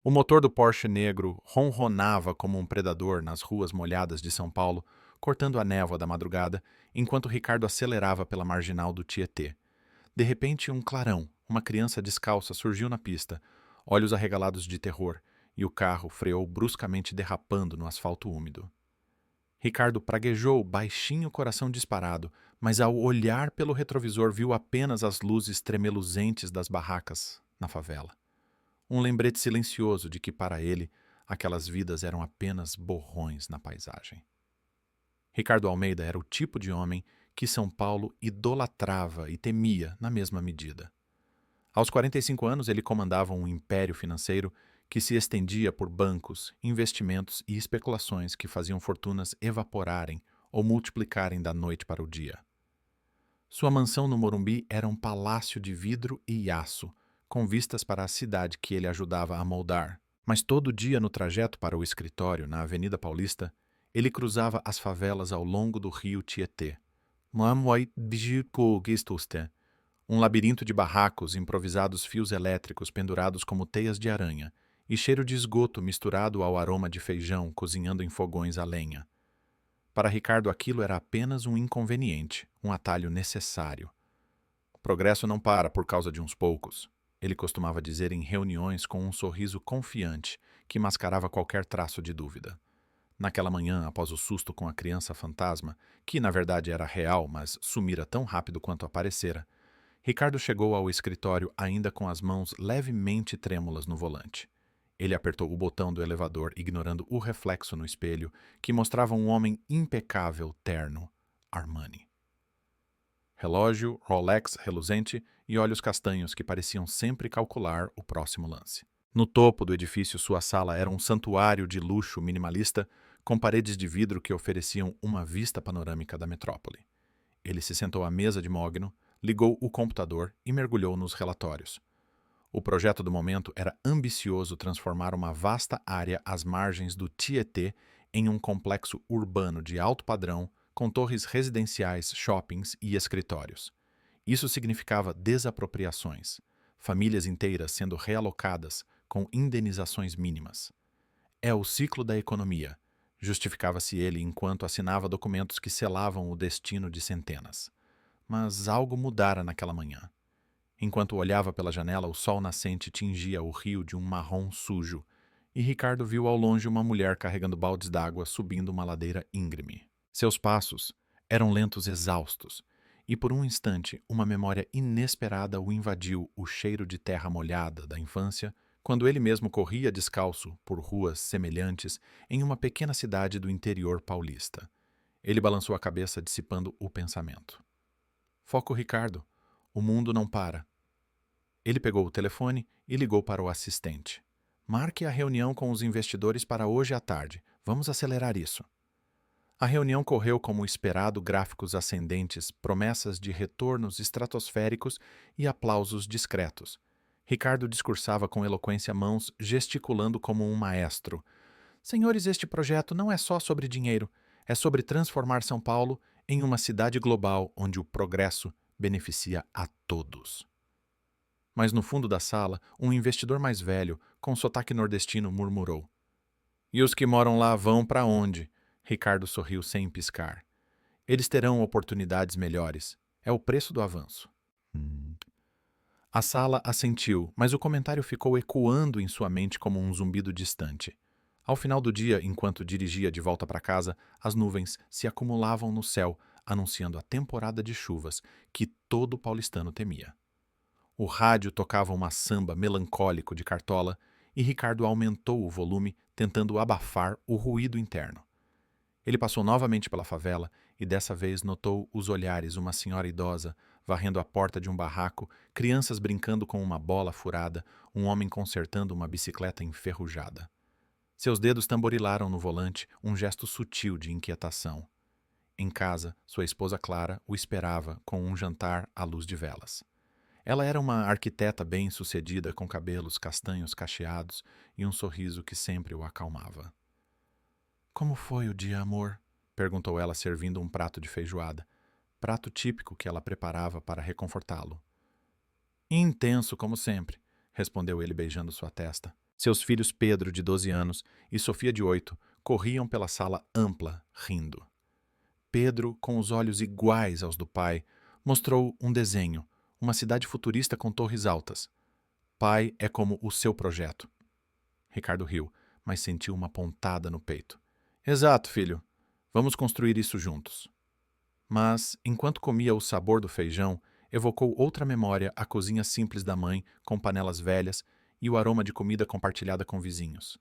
O motor do Porsche negro ronronava como um predador nas ruas molhadas de São Paulo, cortando a névoa da madrugada, enquanto Ricardo acelerava pela marginal do Tietê. De repente, um clarão, uma criança descalça, surgiu na pista, olhos arregalados de terror, e o carro freou bruscamente derrapando no asfalto úmido. Ricardo praguejou, baixinho, coração disparado, mas ao olhar pelo retrovisor viu apenas as luzes tremeluzentes das barracas na favela. Um lembrete silencioso de que, para ele, aquelas vidas eram apenas borrões na paisagem. Ricardo Almeida era o tipo de homem que São Paulo idolatrava e temia na mesma medida. Aos 45 anos, ele comandava um império financeiro que se estendia por bancos, investimentos e especulações que faziam fortunas evaporarem ou multiplicarem da noite para o dia. Sua mansão no Morumbi era um palácio de vidro e aço, com vistas para a cidade que ele ajudava a moldar. Mas todo dia no trajeto para o escritório, na Avenida Paulista, ele cruzava as favelas ao longo do rio Tietê. Um labirinto de barracos, improvisados fios elétricos pendurados como teias de aranha, e cheiro de esgoto misturado ao aroma de feijão cozinhando em fogões a lenha. Para Ricardo, aquilo era apenas um inconveniente, um atalho necessário. O progresso não para por causa de uns poucos, ele costumava dizer em reuniões com um sorriso confiante que mascarava qualquer traço de dúvida. Naquela manhã, após o susto com a criança fantasma, que na verdade era real, mas sumira tão rápido quanto aparecera, Ricardo chegou ao escritório ainda com as mãos levemente trêmulas no volante. Ele apertou o botão do elevador, ignorando o reflexo no espelho, que mostrava um homem impecável, terno, Armani. Relógio, Rolex reluzente e olhos castanhos que pareciam sempre calcular o próximo lance. No topo do edifício, sua sala era um santuário de luxo minimalista, com paredes de vidro que ofereciam uma vista panorâmica da metrópole. Ele se sentou à mesa de mogno, ligou o computador e mergulhou nos relatórios. O projeto do momento era ambicioso transformar uma vasta área às margens do Tietê em um complexo urbano de alto padrão com torres residenciais, shoppings e escritórios. Isso significava desapropriações, famílias inteiras sendo realocadas com indenizações mínimas. É o ciclo da economia, justificava-se ele enquanto assinava documentos que selavam o destino de centenas. Mas algo mudara naquela manhã. Enquanto olhava pela janela, o sol nascente tingia o rio de um marrom sujo, e Ricardo viu ao longe uma mulher carregando baldes d'água subindo uma ladeira íngreme. Seus passos eram lentos, exaustos, e por um instante uma memória inesperada o invadiu, o cheiro de terra molhada da infância, quando ele mesmo corria descalço por ruas semelhantes em uma pequena cidade do interior paulista. Ele balançou a cabeça, dissipando o pensamento. Foco, Ricardo. O mundo não para. Ele pegou o telefone e ligou para o assistente. Marque a reunião com os investidores para hoje à tarde. Vamos acelerar isso. A reunião correu como esperado, gráficos ascendentes, promessas de retornos estratosféricos e aplausos discretos. Ricardo discursava com eloquência, mãos gesticulando como um maestro. Senhores, este projeto não é só sobre dinheiro, é sobre transformar São Paulo em uma cidade global onde o progresso beneficia a todos. Mas no fundo da sala, um investidor mais velho, com sotaque nordestino, murmurou. E os que moram lá vão para onde? Ricardo sorriu sem piscar. Eles terão oportunidades melhores. É o preço do avanço. A sala assentiu, mas o comentário ficou ecoando em sua mente como um zumbido distante. Ao final do dia, enquanto dirigia de volta para casa, as nuvens se acumulavam no céu, anunciando a temporada de chuvas que todo paulistano temia. O rádio tocava uma samba melancólico de Cartola e Ricardo aumentou o volume, tentando abafar o ruído interno. Ele passou novamente pela favela e dessa vez notou os olhares, uma senhora idosa varrendo a porta de um barraco, crianças brincando com uma bola furada, um homem consertando uma bicicleta enferrujada. Seus dedos tamborilaram no volante, um gesto sutil de inquietação. Em casa, sua esposa Clara o esperava com um jantar à luz de velas. Ela era uma arquiteta bem-sucedida com cabelos castanhos cacheados e um sorriso que sempre o acalmava. Como foi o dia, amor? Perguntou ela, servindo um prato de feijoada, prato típico que ela preparava para reconfortá-lo. Intenso, como sempre, respondeu ele beijando sua testa. Seus filhos Pedro, de 12 anos, e Sofia, de 8, corriam pela sala ampla, rindo. Pedro, com os olhos iguais aos do pai, mostrou um desenho, uma cidade futurista com torres altas. Pai é como o seu projeto. Ricardo riu, mas sentiu uma pontada no peito. Exato, filho. Vamos construir isso juntos. Mas, enquanto comia o sabor do feijão, evocou outra memória, a cozinha simples da mãe, com panelas velhas e o aroma de comida compartilhada com vizinhos.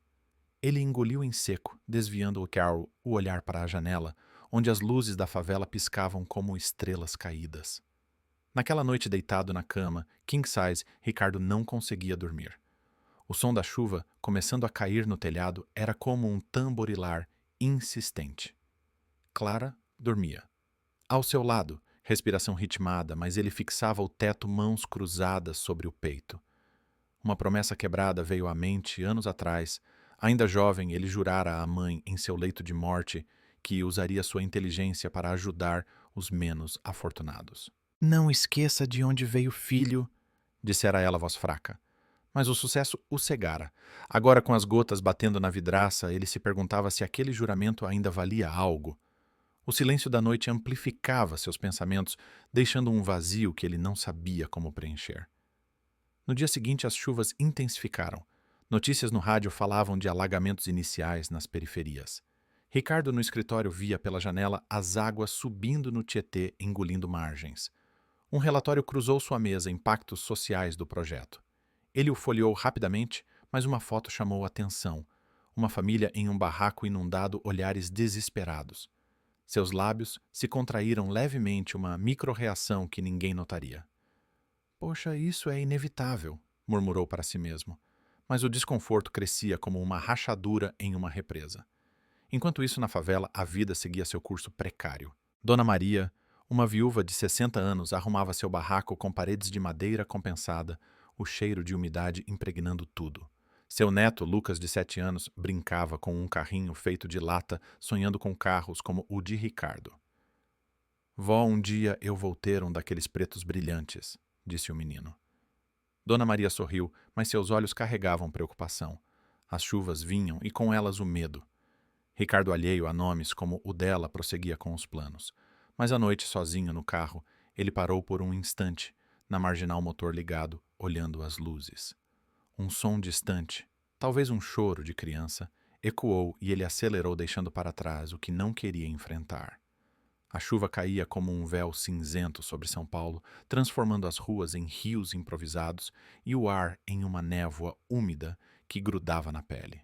Ele engoliu em seco, desviando o olhar para a janela, onde as luzes da favela piscavam como estrelas caídas. Naquela noite deitado na cama, king size, Ricardo não conseguia dormir. O som da chuva, começando a cair no telhado, era como um tamborilar insistente. Clara dormia. Ao seu lado, respiração ritmada, mas ele fixava o teto, mãos cruzadas sobre o peito. Uma promessa quebrada veio à mente anos atrás. Ainda jovem, ele jurara à mãe, em seu leito de morte, que usaria sua inteligência para ajudar os menos afortunados. Não esqueça de onde veio filho, dissera ela a voz fraca. Mas o sucesso o cegara. Agora, com as gotas batendo na vidraça, ele se perguntava se aquele juramento ainda valia algo. O silêncio da noite amplificava seus pensamentos, deixando um vazio que ele não sabia como preencher. No dia seguinte, as chuvas intensificaram. Notícias no rádio falavam de alagamentos iniciais nas periferias. Ricardo, no escritório, via pela janela as águas subindo no Tietê, engolindo margens. Um relatório cruzou sua mesa, impactos sociais do projeto. Ele o folheou rapidamente, mas uma foto chamou a atenção. Uma família em um barraco inundado, olhares desesperados. Seus lábios se contraíram levemente, uma micro-reação que ninguém notaria. Poxa, isso é inevitável, murmurou para si mesmo. Mas o desconforto crescia como uma rachadura em uma represa. Enquanto isso, na favela, a vida seguia seu curso precário. Dona Maria, uma viúva de 60 anos, arrumava seu barraco com paredes de madeira compensada, o cheiro de umidade impregnando tudo. Seu neto, Lucas, de 7 anos, brincava com um carrinho feito de lata, sonhando com carros como o de Ricardo. Vó, um dia eu vou ter um daqueles pretos brilhantes, disse o menino. Dona Maria sorriu, mas seus olhos carregavam preocupação. As chuvas vinham e com elas o medo. Ricardo, alheio a nomes como o dela, prosseguia com os planos. Mas à noite, sozinho no carro, ele parou por um instante, na marginal, motor ligado, olhando as luzes. Um som distante, talvez um choro de criança, ecoou e ele acelerou, deixando para trás o que não queria enfrentar. A chuva caía como um véu cinzento sobre São Paulo, transformando as ruas em rios improvisados e o ar em uma névoa úmida que grudava na pele.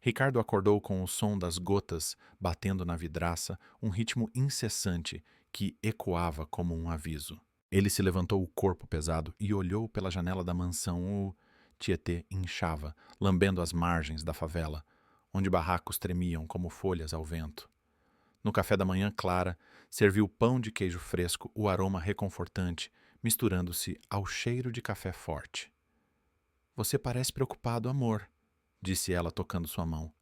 Ricardo acordou com o som das gotas batendo na vidraça, um ritmo incessante que ecoava como um aviso. Ele se levantou, o corpo pesado, e olhou pela janela da mansão. O Tietê inchava, lambendo as margens da favela, onde barracos tremiam como folhas ao vento. No café da manhã, Clara serviu pão de queijo fresco, o aroma reconfortante, misturando-se ao cheiro de café forte. Você parece preocupado, amor, disse ela, tocando sua mão.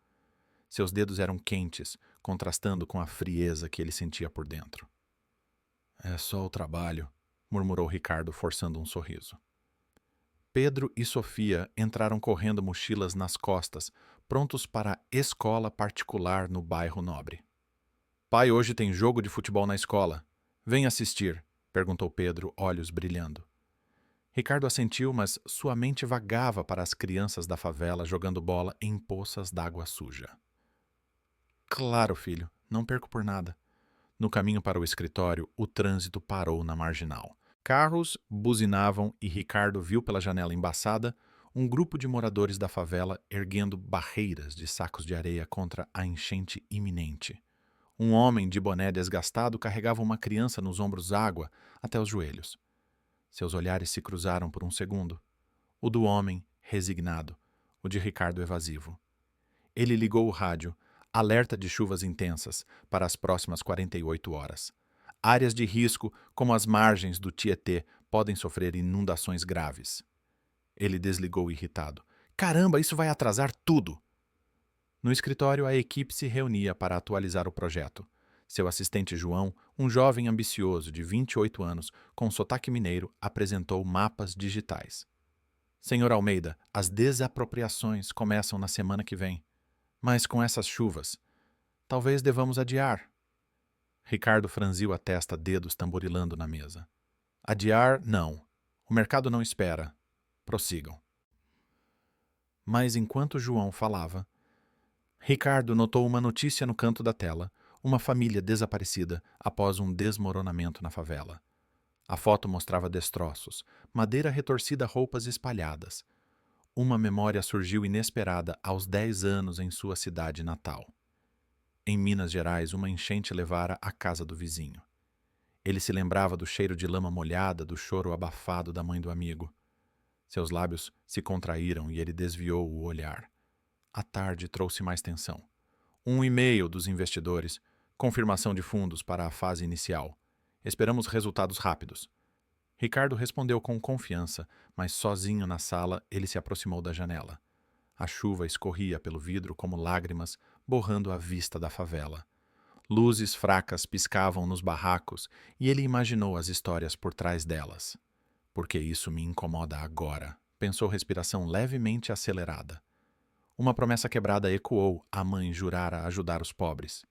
Seus dedos eram quentes, contrastando com a frieza que ele sentia por dentro. É só o trabalho, murmurou Ricardo, forçando um sorriso. Pedro e Sofia entraram correndo, mochilas nas costas, prontos para a escola particular no bairro nobre. Pai, hoje tem jogo de futebol na escola. Vem assistir, perguntou Pedro, olhos brilhando. Ricardo assentiu, mas sua mente vagava para as crianças da favela jogando bola em poças d'água suja. Claro, filho, não perco por nada. No caminho para o escritório, o trânsito parou na marginal. Carros buzinavam e Ricardo viu pela janela embaçada um grupo de moradores da favela erguendo barreiras de sacos de areia contra a enchente iminente. Um homem de boné desgastado carregava uma criança nos ombros, água até os joelhos. Seus olhares se cruzaram por um segundo. O do homem, resignado. O de Ricardo, evasivo. Ele ligou o rádio, alerta de chuvas intensas, para as próximas 48 horas. Áreas de risco, como as margens do Tietê, podem sofrer inundações graves. Ele desligou irritado. Caramba, isso vai atrasar tudo! No escritório, a equipe se reunia para atualizar o projeto. Seu assistente João, um jovem ambicioso de 28 anos, com sotaque mineiro, apresentou mapas digitais. Senhor Almeida, as desapropriações começam na semana que vem. Mas com essas chuvas, talvez devamos adiar. Ricardo franziu a testa, dedos tamborilando na mesa. Adiar, não. O mercado não espera. Prossigam. Mas enquanto João falava, Ricardo notou uma notícia no canto da tela: uma família desaparecida após um desmoronamento na favela. A foto mostrava destroços, madeira retorcida, roupas espalhadas. Uma memória surgiu inesperada aos 10 anos em sua cidade natal. Em Minas Gerais, uma enchente levara a casa do vizinho. Ele se lembrava do cheiro de lama molhada, do choro abafado da mãe do amigo. Seus lábios se contraíram e ele desviou o olhar. A tarde trouxe mais tensão. Um e-mail dos investidores, confirmação de fundos para a fase inicial. Esperamos resultados rápidos. Ricardo respondeu com confiança, mas sozinho na sala ele se aproximou da janela. A chuva escorria pelo vidro como lágrimas, borrando a vista da favela. Luzes fracas piscavam nos barracos e ele imaginou as histórias por trás delas. Porque isso me incomoda agora, pensou, respiração levemente acelerada. Uma promessa quebrada ecoou, a mãe jurara ajudar os pobres.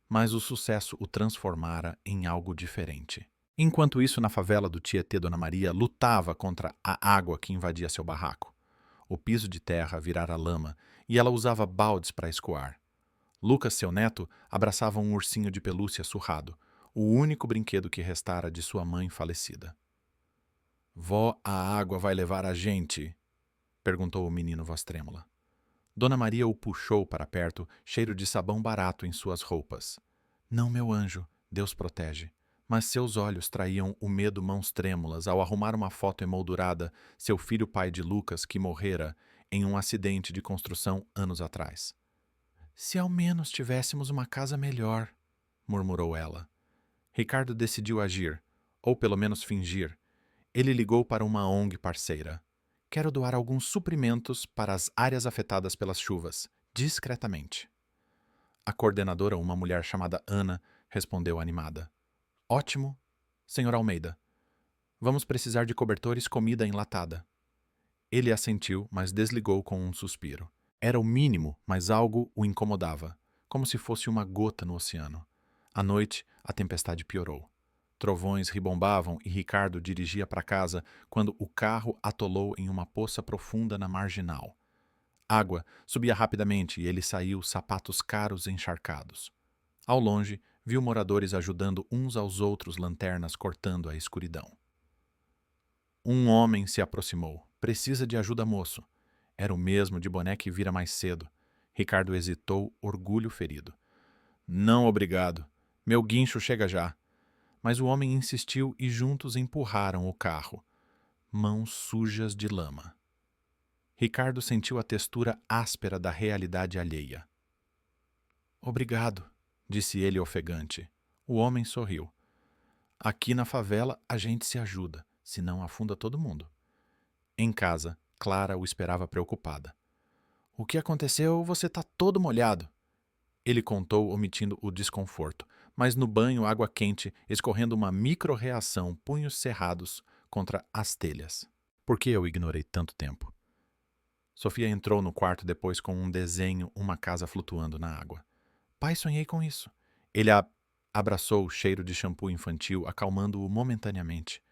Mas o sucesso o transformara em algo diferente. Enquanto isso, na favela do Tietê, Dona Maria lutava contra a água que invadia seu barraco. O piso de terra virara lama e ela usava baldes para escoar. Lucas, seu neto, abraçava um ursinho de pelúcia surrado, o único brinquedo que restara de sua mãe falecida. Vó, a água vai levar a gente? Perguntou o menino, voz trêmula. Dona Maria o puxou para perto, cheiro de sabão barato em suas roupas. Não, meu anjo, Deus protege. Mas seus olhos traíam o medo, mãos trêmulas, ao arrumar uma foto emoldurada, seu filho pai de Lucas, que morrera em um acidente de construção anos atrás. Se ao menos tivéssemos uma casa melhor, murmurou ela. Ricardo decidiu agir, ou pelo menos fingir. Ele ligou para uma ONG parceira. Quero doar alguns suprimentos para as áreas afetadas pelas chuvas, discretamente. A coordenadora, uma mulher chamada Ana, respondeu animada. Ótimo, senhor Almeida. Vamos precisar de cobertores, comida enlatada. Ele assentiu, mas desligou com um suspiro. Era o mínimo, mas algo o incomodava, como se fosse uma gota no oceano. À noite, a tempestade piorou. Trovões ribombavam e Ricardo dirigia para casa quando o carro atolou em uma poça profunda na marginal. Água subia rapidamente e ele saiu, sapatos caros encharcados. Ao longe, viu moradores ajudando uns aos outros, lanternas cortando a escuridão. Um homem se aproximou. Precisa de ajuda, moço. Era o mesmo de boné que vira mais cedo. Ricardo hesitou, orgulho ferido. Não, obrigado. Meu guincho chega já. Mas o homem insistiu e juntos empurraram o carro. Mãos sujas de lama. Ricardo sentiu a textura áspera da realidade alheia. Obrigado, disse ele ofegante. O homem sorriu. Aqui na favela a gente se ajuda, senão afunda todo mundo. Em casa, Clara o esperava preocupada. O que aconteceu? Você tá todo molhado. Ele contou, omitindo o desconforto, mas no banho, água quente, escorrendo uma micro-reação, punhos cerrados contra as telhas. Por que eu ignorei tanto tempo? Sofia entrou no quarto depois com um desenho, uma casa flutuando na água. Pai, sonhei com isso. Ele abraçou o cheiro de shampoo infantil, acalmando-o momentaneamente.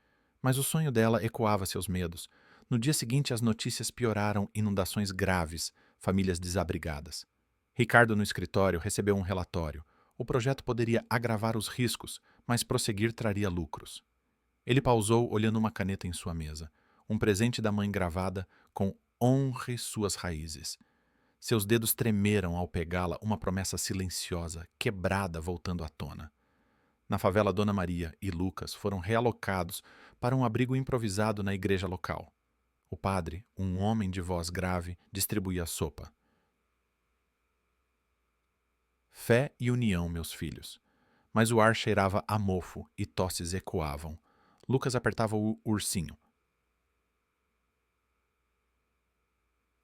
Mas o sonho dela ecoava seus medos. No dia seguinte, as notícias pioraram, inundações graves, famílias desabrigadas. Ricardo, no escritório, recebeu um relatório. O projeto poderia agravar os riscos, mas prosseguir traria lucros. Ele pausou, olhando uma caneta em sua mesa. Um presente da mãe gravada com honre suas raízes. Seus dedos tremeram ao pegá-la, uma promessa silenciosa, quebrada, voltando à tona. Na favela, Dona Maria e Lucas foram realocados para um abrigo improvisado na igreja local. O padre, um homem de voz grave, distribuía sopa. Fé e união, meus filhos. Mas o ar cheirava a mofo e tosses ecoavam. Lucas apertava o ursinho.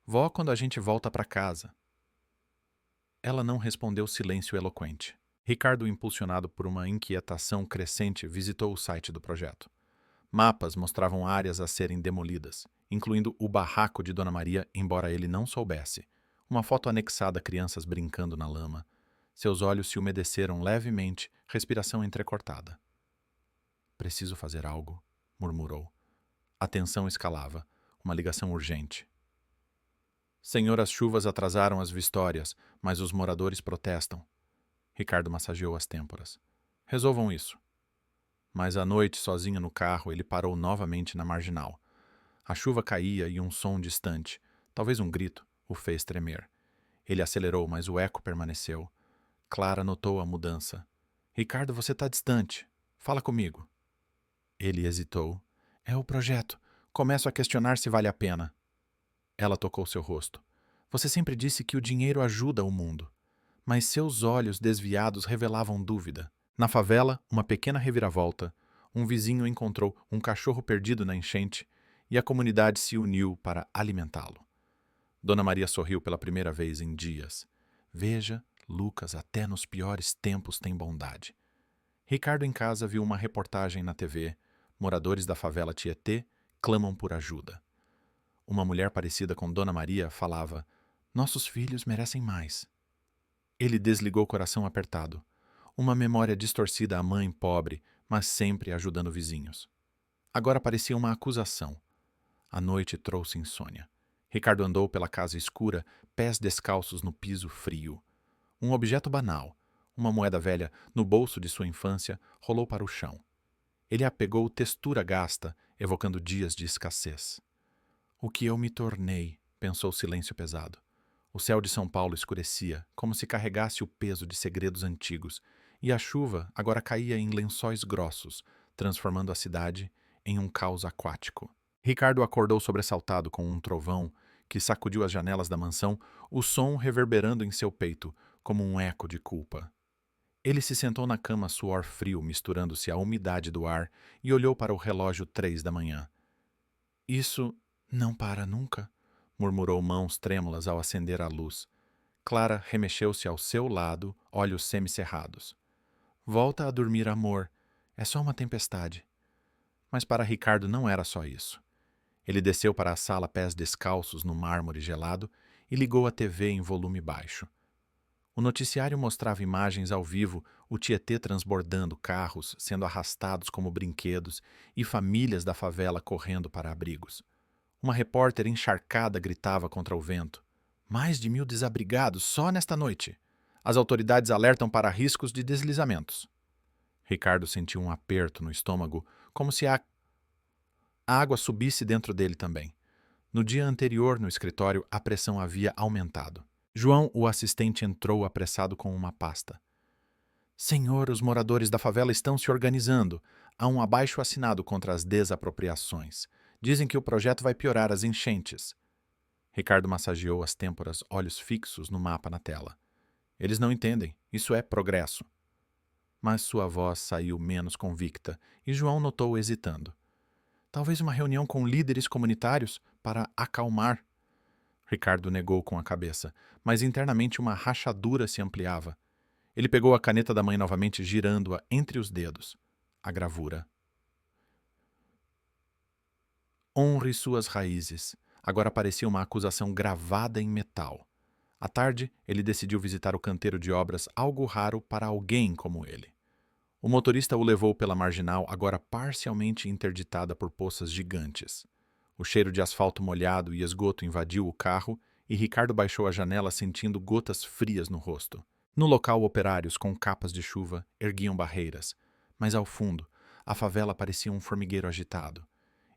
Vó, quando a gente volta para casa? Ela não respondeu, silêncio eloquente. Ricardo, impulsionado por uma inquietação crescente, visitou o site do projeto. Mapas mostravam áreas a serem demolidas. incluindo o barraco de Dona Maria, embora ele não soubesse. Uma foto anexada a crianças brincando na lama. Seus olhos se umedeceram levemente, respiração entrecortada. Preciso fazer algo, murmurou. A tensão escalava. Uma ligação urgente. Senhor, as chuvas atrasaram as vistórias, mas os moradores protestam. Ricardo massageou as têmporas. Resolvam isso. Mas à noite, sozinho no carro, ele parou novamente na marginal. A chuva caía e um som distante, talvez um grito, o fez tremer. Ele acelerou, mas o eco permaneceu. Clara notou a mudança. Ricardo, você está distante. Fala comigo. Ele hesitou. É o projeto. Começo a questionar se vale a pena. Ela tocou seu rosto. Você sempre disse que o dinheiro ajuda o mundo. Mas seus olhos desviados revelavam dúvida. Na favela, uma pequena reviravolta. Um vizinho encontrou um cachorro perdido na enchente e a comunidade se uniu para alimentá-lo. Dona Maria sorriu pela primeira vez em dias. Veja, Lucas, até nos piores tempos tem bondade. Ricardo em casa viu uma reportagem na TV. Moradores da favela Tietê clamam por ajuda. Uma mulher parecida com Dona Maria falava: nossos filhos merecem mais. Ele desligou o coração apertado. Uma memória distorcida à mãe pobre, mas sempre ajudando vizinhos. Agora parecia uma acusação. A noite trouxe insônia. Ricardo andou pela casa escura, pés descalços no piso frio. Um objeto banal, uma moeda velha no bolso de sua infância, rolou para o chão. Ele a pegou textura gasta, evocando dias de escassez. O que eu me tornei, pensou o silêncio pesado. O céu de São Paulo escurecia, como se carregasse o peso de segredos antigos, e a chuva agora caía em lençóis grossos, transformando a cidade em um caos aquático. Ricardo acordou sobressaltado com um trovão que sacudiu as janelas da mansão, o som reverberando em seu peito, como um eco de culpa. Ele se sentou na cama, suor frio misturando-se à umidade do ar, e olhou para o relógio 3 da manhã. Isso não para nunca? Murmurou mãos trêmulas ao acender a luz. Clara remexeu-se ao seu lado, olhos semicerrados. Volta a dormir, amor. É só uma tempestade. Mas para Ricardo não era só isso. Ele desceu para a sala pés descalços no mármore gelado e ligou a TV em volume baixo. O noticiário mostrava imagens ao vivo, o Tietê transbordando, carros sendo arrastados como brinquedos e famílias da favela correndo para abrigos. Uma repórter encharcada gritava contra o vento. Mais de 1.000 desabrigados só nesta noite. As autoridades alertam para riscos de deslizamentos. Ricardo sentiu um aperto no estômago, como se a água subisse dentro dele também. No dia anterior, no escritório, a pressão havia aumentado. João, o assistente, entrou apressado com uma pasta. Senhor, os moradores da favela estão se organizando. Há um abaixo-assinado contra as desapropriações. Dizem que o projeto vai piorar as enchentes. Ricardo massageou as têmporas, olhos fixos no mapa na tela. Eles não entendem. Isso é progresso. Mas sua voz saiu menos convicta e João notou hesitando. Talvez uma reunião com líderes comunitários para acalmar. Ricardo negou com a cabeça, mas internamente uma rachadura se ampliava. Ele pegou a caneta da mãe novamente, girando-a entre os dedos. A gravura. Honre suas raízes. Agora parecia uma acusação gravada em metal. À tarde, ele decidiu visitar o canteiro de obras, algo raro para alguém como ele. O motorista o levou pela marginal, agora parcialmente interditada por poças gigantes. O cheiro de asfalto molhado e esgoto invadiu o carro e Ricardo baixou a janela sentindo gotas frias no rosto. No local, operários com capas de chuva erguiam barreiras, mas ao fundo, a favela parecia um formigueiro agitado.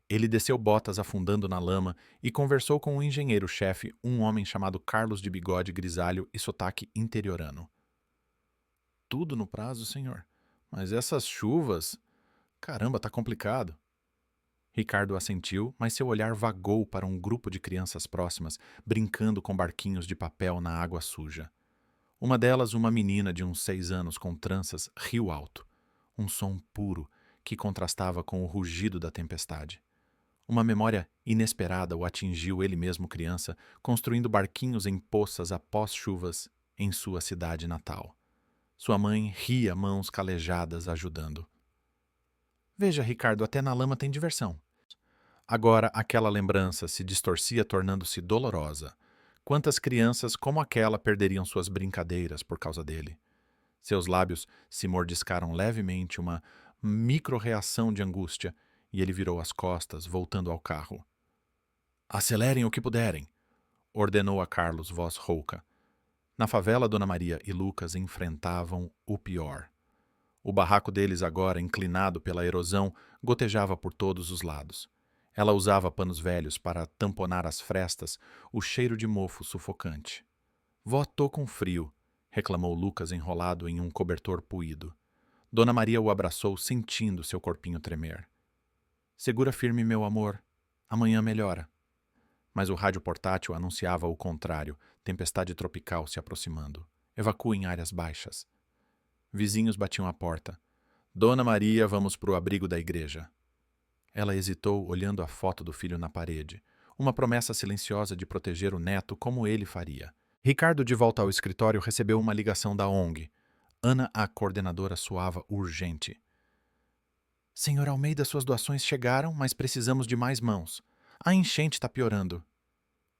Ele desceu botas afundando na lama e conversou com o engenheiro-chefe, um homem chamado Carlos de bigode grisalho e sotaque interiorano. Tudo no prazo, senhor. Mas essas chuvas... Caramba, tá complicado. Ricardo assentiu, mas seu olhar vagou para um grupo de crianças próximas, brincando com barquinhos de papel na água suja. Uma delas, uma menina de uns 6 anos com tranças, riu alto. Um som puro que contrastava com o rugido da tempestade. Uma memória inesperada o atingiu ele mesmo criança, construindo barquinhos em poças após chuvas em sua cidade natal. Sua mãe ria, mãos calejadas, ajudando. Veja, Ricardo, até na lama tem diversão. Agora aquela lembrança se distorcia, tornando-se dolorosa. Quantas crianças como aquela perderiam suas brincadeiras por causa dele? Seus lábios se mordiscaram levemente, uma micro-reação de angústia, e ele virou as costas, voltando ao carro. Acelerem o que puderem, ordenou a Carlos, voz rouca. Na favela, Dona Maria e Lucas enfrentavam o pior. O barraco deles, agora inclinado pela erosão, gotejava por todos os lados. Ela usava panos velhos para tamponar as frestas, o cheiro de mofo sufocante. Vó, tô com frio, reclamou Lucas enrolado em um cobertor puído. Dona Maria o abraçou, sentindo seu corpinho tremer. Segura firme, meu amor. Amanhã melhora. Mas o rádio portátil anunciava o contrário, tempestade tropical se aproximando. Evacuem áreas baixas. Vizinhos batiam à porta. Dona Maria, vamos para o abrigo da igreja. Ela hesitou, olhando a foto do filho na parede. Uma promessa silenciosa de proteger o neto como ele faria. Ricardo, de volta ao escritório, recebeu uma ligação da ONG. Ana, a coordenadora, soava urgente. Senhor Almeida, suas doações chegaram, mas precisamos de mais mãos. A enchente está piorando.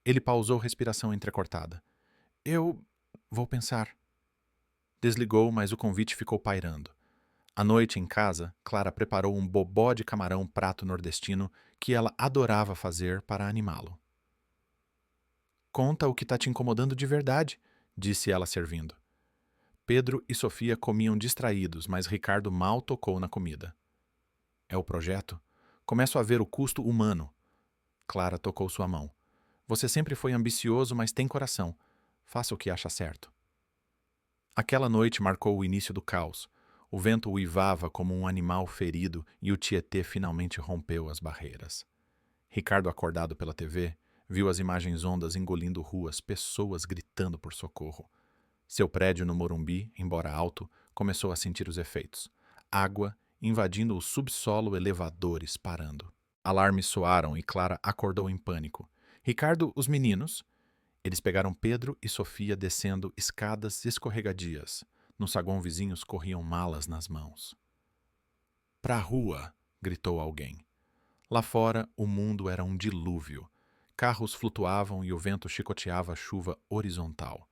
Ele pausou, respiração entrecortada. Eu vou pensar. Desligou, mas o convite ficou pairando. À noite, em casa, Clara preparou um bobó de camarão prato nordestino que ela adorava fazer para animá-lo. Conta o que está te incomodando de verdade, disse ela servindo. Pedro e Sofia comiam distraídos, mas Ricardo mal tocou na comida. É o projeto? Começo a ver o custo humano. Clara tocou sua mão. Você sempre foi ambicioso, mas tem coração. Faça o que acha certo. Aquela noite marcou o início do caos. O vento uivava como um animal ferido e o Tietê finalmente rompeu as barreiras. Ricardo, acordado pela TV, viu as imagens ondas engolindo ruas, pessoas gritando por socorro. Seu prédio no Morumbi, embora alto, começou a sentir os efeitos. Água invadindo o subsolo, elevadores parando. Alarmes soaram e Clara acordou em pânico. Ricardo, os meninos... Eles pegaram Pedro e Sofia descendo escadas escorregadias. No saguão vizinhos corriam malas nas mãos. Pra rua! Gritou alguém. Lá fora, o mundo era um dilúvio. Carros flutuavam e o vento chicoteava a chuva horizontal.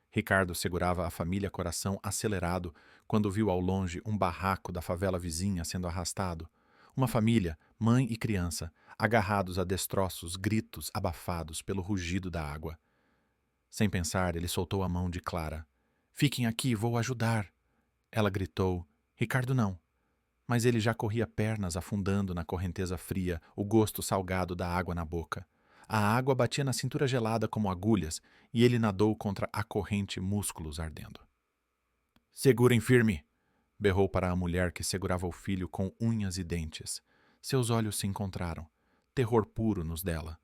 Ricardo segurava a família, coração acelerado, quando viu ao longe um barraco da favela vizinha sendo arrastado. Uma família, mãe e criança, agarrados a destroços, gritos abafados pelo rugido da água. Sem pensar, ele soltou a mão de Clara. Fiquem aqui, vou ajudar. Ela gritou. Ricardo não. Mas ele já corria pernas afundando na correnteza fria, o gosto salgado da água na boca. A água batia na cintura gelada como agulhas e ele nadou contra a corrente, músculos ardendo. Segurem firme! Berrou para a mulher que segurava o filho com unhas e dentes. Seus olhos se encontraram. Terror puro nos dela.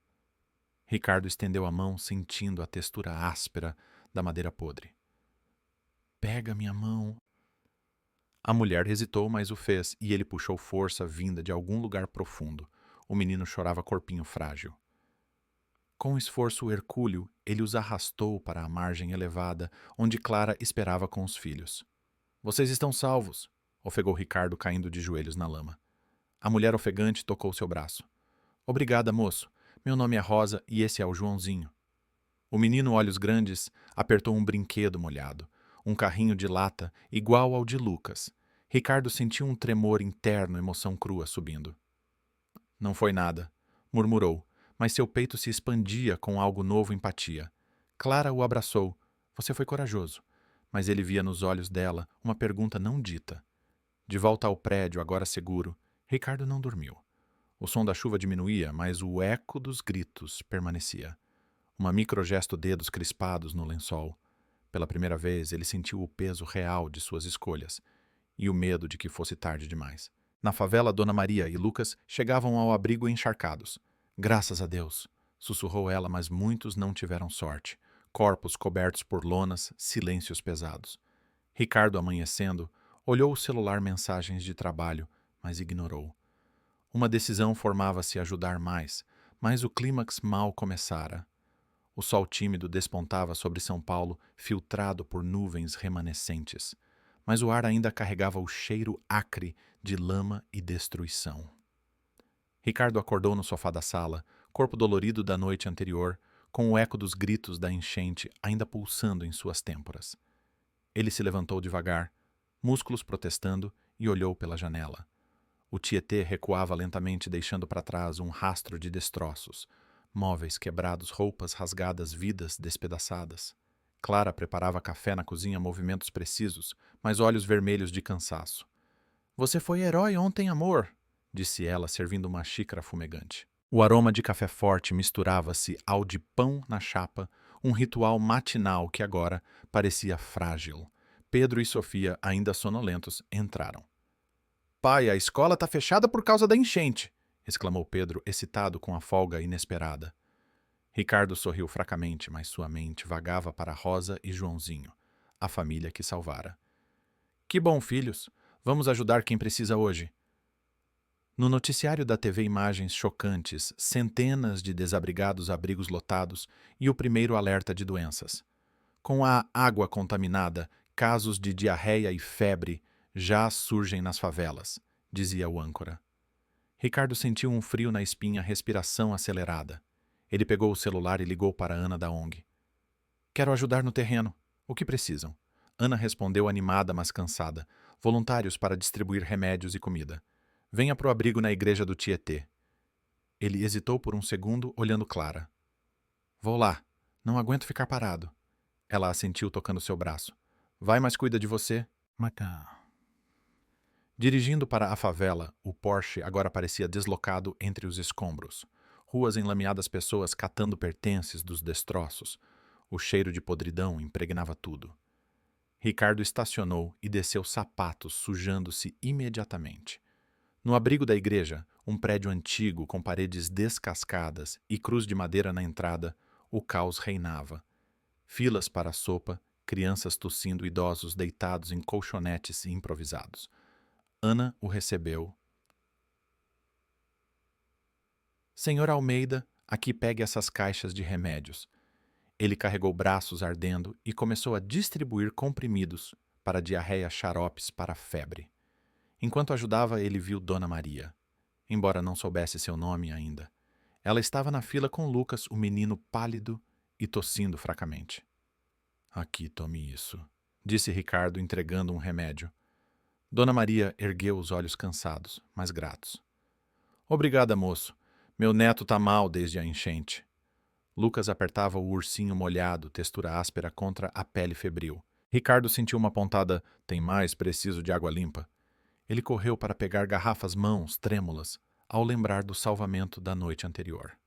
Ricardo estendeu a mão, sentindo a textura áspera da madeira podre. Pega minha mão. A mulher hesitou, mas o fez, e ele puxou força vinda de algum lugar profundo. O menino chorava corpinho frágil. Com esforço hercúleo, ele os arrastou para a margem elevada, onde Clara esperava com os filhos. Vocês estão salvos, ofegou Ricardo, caindo de joelhos na lama. A mulher ofegante tocou seu braço. Obrigada, moço. Meu nome é Rosa e esse é o Joãozinho. O menino, olhos grandes, apertou um brinquedo molhado, um carrinho de lata igual ao de Lucas. Ricardo sentiu um tremor interno, emoção crua subindo. Não foi nada, murmurou, mas seu peito se expandia com algo novo, empatia. Clara o abraçou. Você foi corajoso. Mas ele via nos olhos dela uma pergunta não dita. De volta ao prédio, agora seguro, Ricardo não dormiu. O som da chuva diminuía, mas o eco dos gritos permanecia. Uma microgesto, dedos crispados no lençol. Pela primeira vez, ele sentiu o peso real de suas escolhas e o medo de que fosse tarde demais. Na favela, Dona Maria e Lucas chegavam ao abrigo encharcados. Graças a Deus, sussurrou ela, mas muitos não tiveram sorte. Corpos cobertos por lonas, silêncios pesados. Ricardo, amanhecendo, olhou o celular, mensagens de trabalho, mas ignorou. Uma decisão formava-se ajudar mais, mas o clímax mal começara. O sol tímido despontava sobre São Paulo, filtrado por nuvens remanescentes, mas o ar ainda carregava o cheiro acre de lama e destruição. Ricardo acordou no sofá da sala, corpo dolorido da noite anterior, com o eco dos gritos da enchente ainda pulsando em suas têmporas. Ele se levantou devagar, músculos protestando, e olhou pela janela. O Tietê recuava lentamente, deixando para trás um rastro de destroços. Móveis quebrados, roupas rasgadas, vidas despedaçadas. Clara preparava café na cozinha a movimentos precisos, mas olhos vermelhos de cansaço. "Você foi herói ontem, amor", disse ela, servindo uma xícara fumegante. O aroma de café forte misturava-se ao de pão na chapa, um ritual matinal que agora parecia frágil. Pedro e Sofia, ainda sonolentos, entraram. "Pai, a escola está fechada por causa da enchente", exclamou Pedro, excitado com a folga inesperada. Ricardo sorriu fracamente, mas sua mente vagava para Rosa e Joãozinho, a família que salvara. "Que bom, filhos! Vamos ajudar quem precisa hoje." No noticiário da TV, imagens chocantes, centenas de desabrigados, abrigos lotados e o primeiro alerta de doenças. Com a água contaminada, casos de diarreia e febre já surgem nas favelas, dizia o âncora. Ricardo sentiu um frio na espinha, respiração acelerada. Ele pegou o celular e ligou para Ana da ONG. "Quero ajudar no terreno. O que precisam?" Ana respondeu animada, mas cansada. "Voluntários para distribuir remédios e comida. Venha para o abrigo na igreja do Tietê." Ele hesitou por um segundo, olhando Clara. "Vou lá. Não aguento ficar parado." Ela assentiu, tocando seu braço. "Vai, mas cuida de você." Macá. Dirigindo para a favela, o Porsche agora parecia deslocado entre os escombros. Ruas enlameadas, pessoas catando pertences dos destroços. O cheiro de podridão impregnava tudo. Ricardo estacionou e desceu sapatos, sujando-se imediatamente. No abrigo da igreja, um prédio antigo com paredes descascadas e cruz de madeira na entrada, o caos reinava. Filas para a sopa, crianças tossindo, idosos deitados em colchonetes improvisados. Ana o recebeu. "Senhor Almeida, aqui pegue essas caixas de remédios." Ele carregou braços ardendo e começou a distribuir comprimidos para diarreia, xaropes para febre. Enquanto ajudava, ele viu Dona Maria. Embora não soubesse seu nome ainda. Ela estava na fila com Lucas, o menino pálido e tossindo fracamente. "Aqui, tome isso", disse Ricardo, entregando um remédio. Dona Maria ergueu os olhos cansados, mas gratos. "Obrigada, moço. Meu neto tá mal desde a enchente." Lucas apertava o ursinho molhado, textura áspera contra a pele febril. Ricardo sentiu uma pontada. "Tem mais? Preciso de água limpa." Ele correu para pegar garrafas, mãos trêmulas, ao lembrar do salvamento da noite anterior.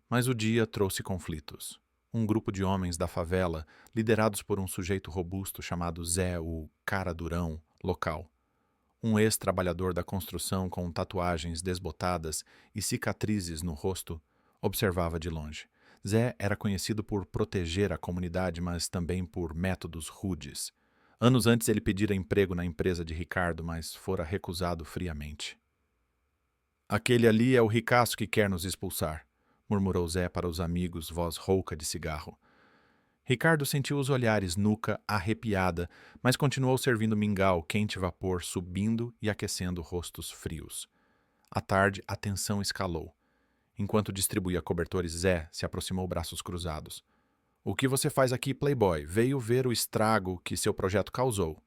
Mas o dia trouxe conflitos. Um grupo de homens da favela, liderados por um sujeito robusto chamado Zé, o cara durão, local. Um ex-trabalhador da construção com tatuagens desbotadas e cicatrizes no rosto, observava de longe. Zé era conhecido por proteger a comunidade, mas também por métodos rudes. Anos antes ele pedira emprego na empresa de Ricardo, mas fora recusado friamente. "Aquele ali é o ricaço que quer nos expulsar", murmurou Zé para os amigos, voz rouca de cigarro. Ricardo sentiu os olhares, nuca arrepiada, mas continuou servindo mingau, quente vapor subindo e aquecendo rostos frios. À tarde, a tensão escalou. Enquanto distribuía cobertores, Zé se aproximou, braços cruzados. "O que você faz aqui, playboy? Veio ver o estrago que seu projeto causou."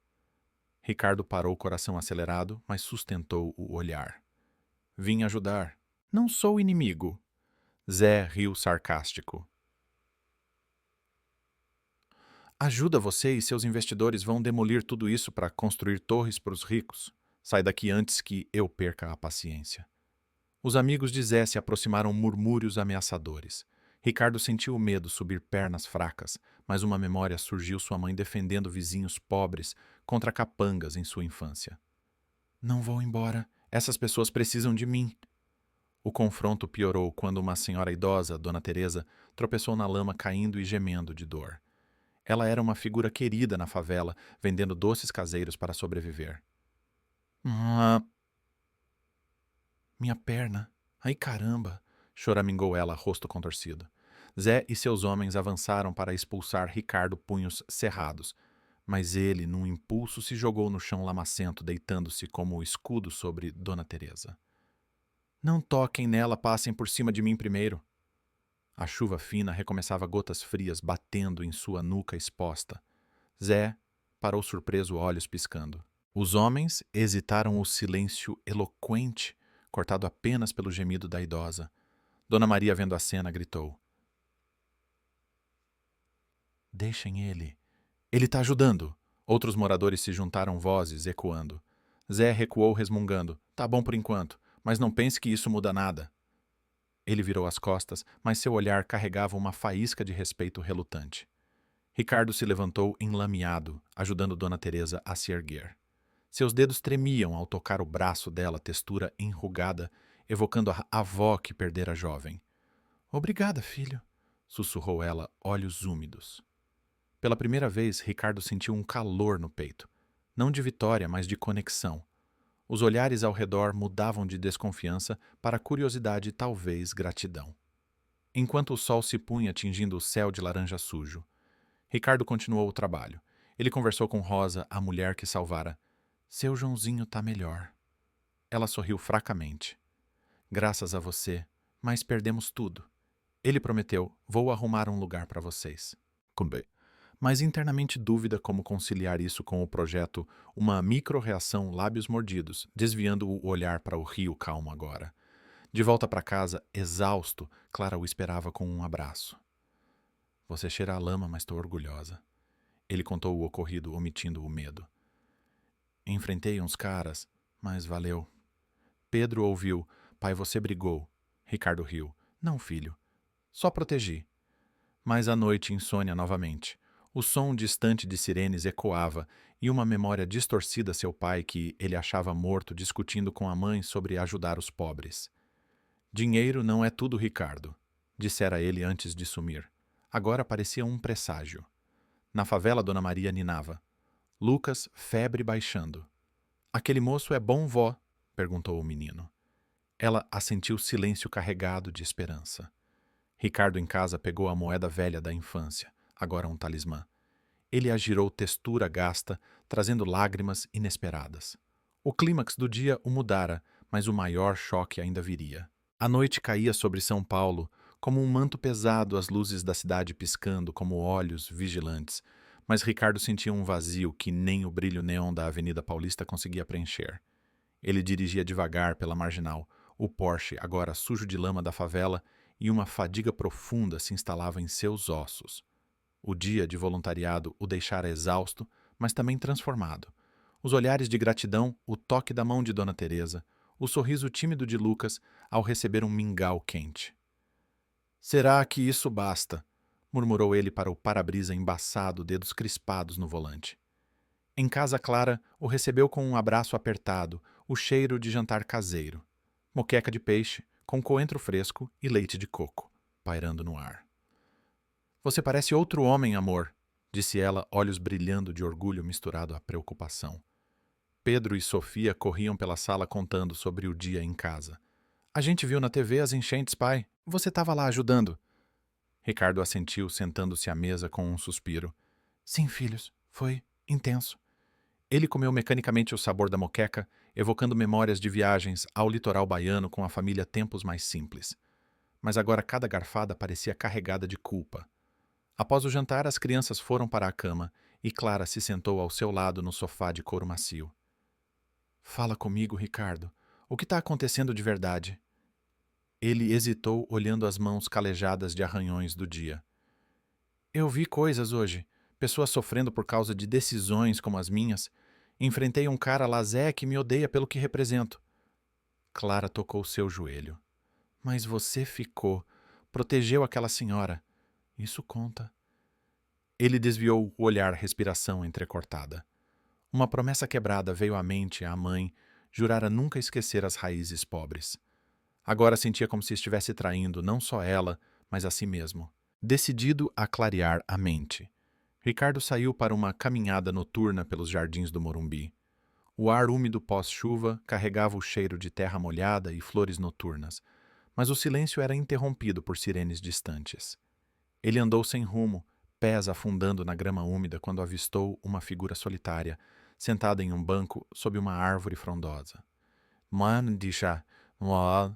Ricardo parou, coração acelerado, mas sustentou o olhar. "Vim ajudar. Não sou inimigo." Zé riu sarcástico. "Ajuda, você e seus investidores vão demolir tudo isso para construir torres para os ricos. Sai daqui antes que eu perca a paciência." Os amigos de Zé se aproximaram, murmúrios ameaçadores. Ricardo sentiu o medo subir pernas fracas, mas uma memória surgiu, sua mãe defendendo vizinhos pobres contra capangas em sua infância. "Não vou embora. Essas pessoas precisam de mim." O confronto piorou quando uma senhora idosa, Dona Teresa, tropeçou na lama, caindo e gemendo de dor. Ela era uma figura querida na favela, vendendo doces caseiros para sobreviver. "Ah, minha perna. Ai, caramba!" choramingou ela, rosto contorcido. Zé e seus homens avançaram para expulsar Ricardo, punhos cerrados. Mas ele, num impulso, se jogou no chão lamacento, deitando-se como escudo sobre Dona Teresa. Não toquem nela, passem por cima de mim primeiro. A chuva fina recomeçava gotas frias batendo em sua nuca exposta. Zé parou surpreso, olhos piscando. Os homens hesitaram o silêncio eloquente, cortado apenas pelo gemido da idosa. Dona Maria, vendo a cena, gritou: Deixem ele. Ele está ajudando. Outros moradores se juntaram, vozes ecoando. Zé recuou resmungando: Tá bom por enquanto, mas não pense que isso muda nada. Ele virou as costas, mas seu olhar carregava uma faísca de respeito relutante. Ricardo se levantou enlameado, ajudando Dona Teresa a se erguer. Seus dedos tremiam ao tocar o braço dela, textura enrugada, evocando a avó que perdera jovem. Obrigada, filho, sussurrou ela, olhos úmidos. Pela primeira vez, Ricardo sentiu um calor no peito. Não de vitória, mas de conexão. Os olhares ao redor mudavam de desconfiança para curiosidade e talvez gratidão. Enquanto o sol se punha tingindo o céu de laranja sujo, Ricardo continuou o trabalho. Ele conversou com Rosa, a mulher que salvara. Seu Joãozinho tá melhor. Ela sorriu fracamente. Graças a você, mas perdemos tudo. Ele prometeu, vou arrumar um lugar para vocês. Cumbê. Mas internamente dúvida como conciliar isso com o projeto, uma micro-reação lábios mordidos, desviando o olhar para o rio calmo agora. De volta para casa, exausto, Clara o esperava com um abraço. Você cheira a lama, mas estou orgulhosa. Ele contou o ocorrido, omitindo o medo. Enfrentei uns caras, mas valeu. Pedro ouviu. Pai, você brigou. Ricardo riu. Não, filho. Só protegi. Mas à noite, insônia novamente. O som distante de sirenes ecoava e uma memória distorcida seu pai que ele achava morto discutindo com a mãe sobre ajudar os pobres. Dinheiro não é tudo, Ricardo, dissera ele antes de sumir. Agora parecia um presságio. Na favela, Dona Maria ninava. Lucas, febre baixando. Aquele moço é bom, vó? Perguntou o menino. Ela assentiu silêncio carregado de esperança. Ricardo em casa pegou a moeda velha da infância, agora um talismã. Ele a girou textura gasta, trazendo lágrimas inesperadas. O clímax do dia o mudara, mas o maior choque ainda viria. A noite caía sobre São Paulo, como um manto pesado, as luzes da cidade piscando como olhos vigilantes, mas Ricardo sentia um vazio que nem o brilho neon da Avenida Paulista conseguia preencher. Ele dirigia devagar pela marginal, o Porsche agora sujo de lama da favela, e uma fadiga profunda se instalava em seus ossos. O dia de voluntariado o deixara exausto, mas também transformado. Os olhares de gratidão, o toque da mão de Dona Teresa, o sorriso tímido de Lucas ao receber um mingau quente. Será que isso basta? Murmurou ele para o para-brisa embaçado, dedos crispados no volante. Em casa, Clara o recebeu com um abraço apertado, o cheiro de jantar caseiro. Moqueca de peixe, com coentro fresco e leite de coco, pairando no ar. Você parece outro homem, amor, disse ela, olhos brilhando de orgulho misturado à preocupação. Pedro e Sofia corriam pela sala contando sobre o dia em casa. A gente viu na TV as enchentes, pai. Você estava lá ajudando. Ricardo assentiu, sentando-se à mesa com um suspiro. Sim, filhos, foi intenso. Ele comeu mecanicamente o sabor da moqueca, evocando memórias de viagens ao litoral baiano com a família tempos mais simples. Mas agora cada garfada parecia carregada de culpa. Após o jantar, as crianças foram para a cama e Clara se sentou ao seu lado no sofá de couro macio. Fala comigo, Ricardo. O que está acontecendo de verdade? Ele hesitou, olhando as mãos calejadas de arranhões do dia. Eu vi coisas hoje. Pessoas sofrendo por causa de decisões como as minhas. Enfrentei um cara lazé que me odeia pelo que represento. Clara tocou seu joelho. Mas você ficou. Protegeu aquela senhora. Isso conta. Ele desviou o olhar, respiração entrecortada. Uma promessa quebrada veio à mente à mãe, jurara nunca esquecer as raízes pobres. Agora sentia como se estivesse traindo não só ela, mas a si mesmo. Decidido a clarear a mente, Ricardo saiu para uma caminhada noturna pelos jardins do Morumbi. O ar úmido pós-chuva carregava o cheiro de terra molhada e flores noturnas, mas o silêncio era interrompido por sirenes distantes. Ele andou sem rumo, pés afundando na grama úmida quando avistou uma figura solitária, sentada em um banco sob uma árvore frondosa. Man disha, moal,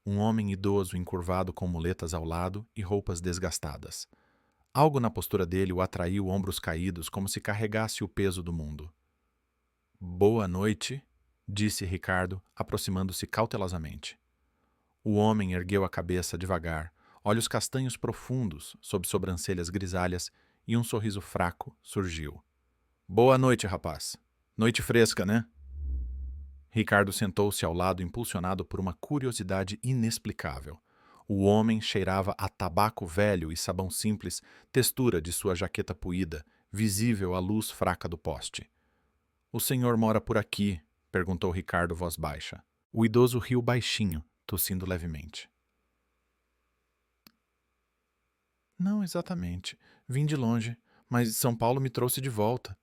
um homem idoso encurvado com muletas ao lado e roupas desgastadas. Algo na postura dele o atraiu, ombros caídos, como se carregasse o peso do mundo. Boa noite, disse Ricardo, aproximando-se cautelosamente. O homem ergueu a cabeça devagar, olhos castanhos profundos, sob sobrancelhas grisalhas, e um sorriso fraco surgiu. Boa noite, rapaz. Noite fresca, né? Ricardo sentou-se ao lado, impulsionado por uma curiosidade inexplicável. O homem cheirava a tabaco velho e sabão simples, textura de sua jaqueta puída, visível à luz fraca do poste. O senhor mora por aqui? Perguntou Ricardo, voz baixa. O idoso riu baixinho, tossindo levemente. Não exatamente. Vim de longe, mas São Paulo me trouxe de volta.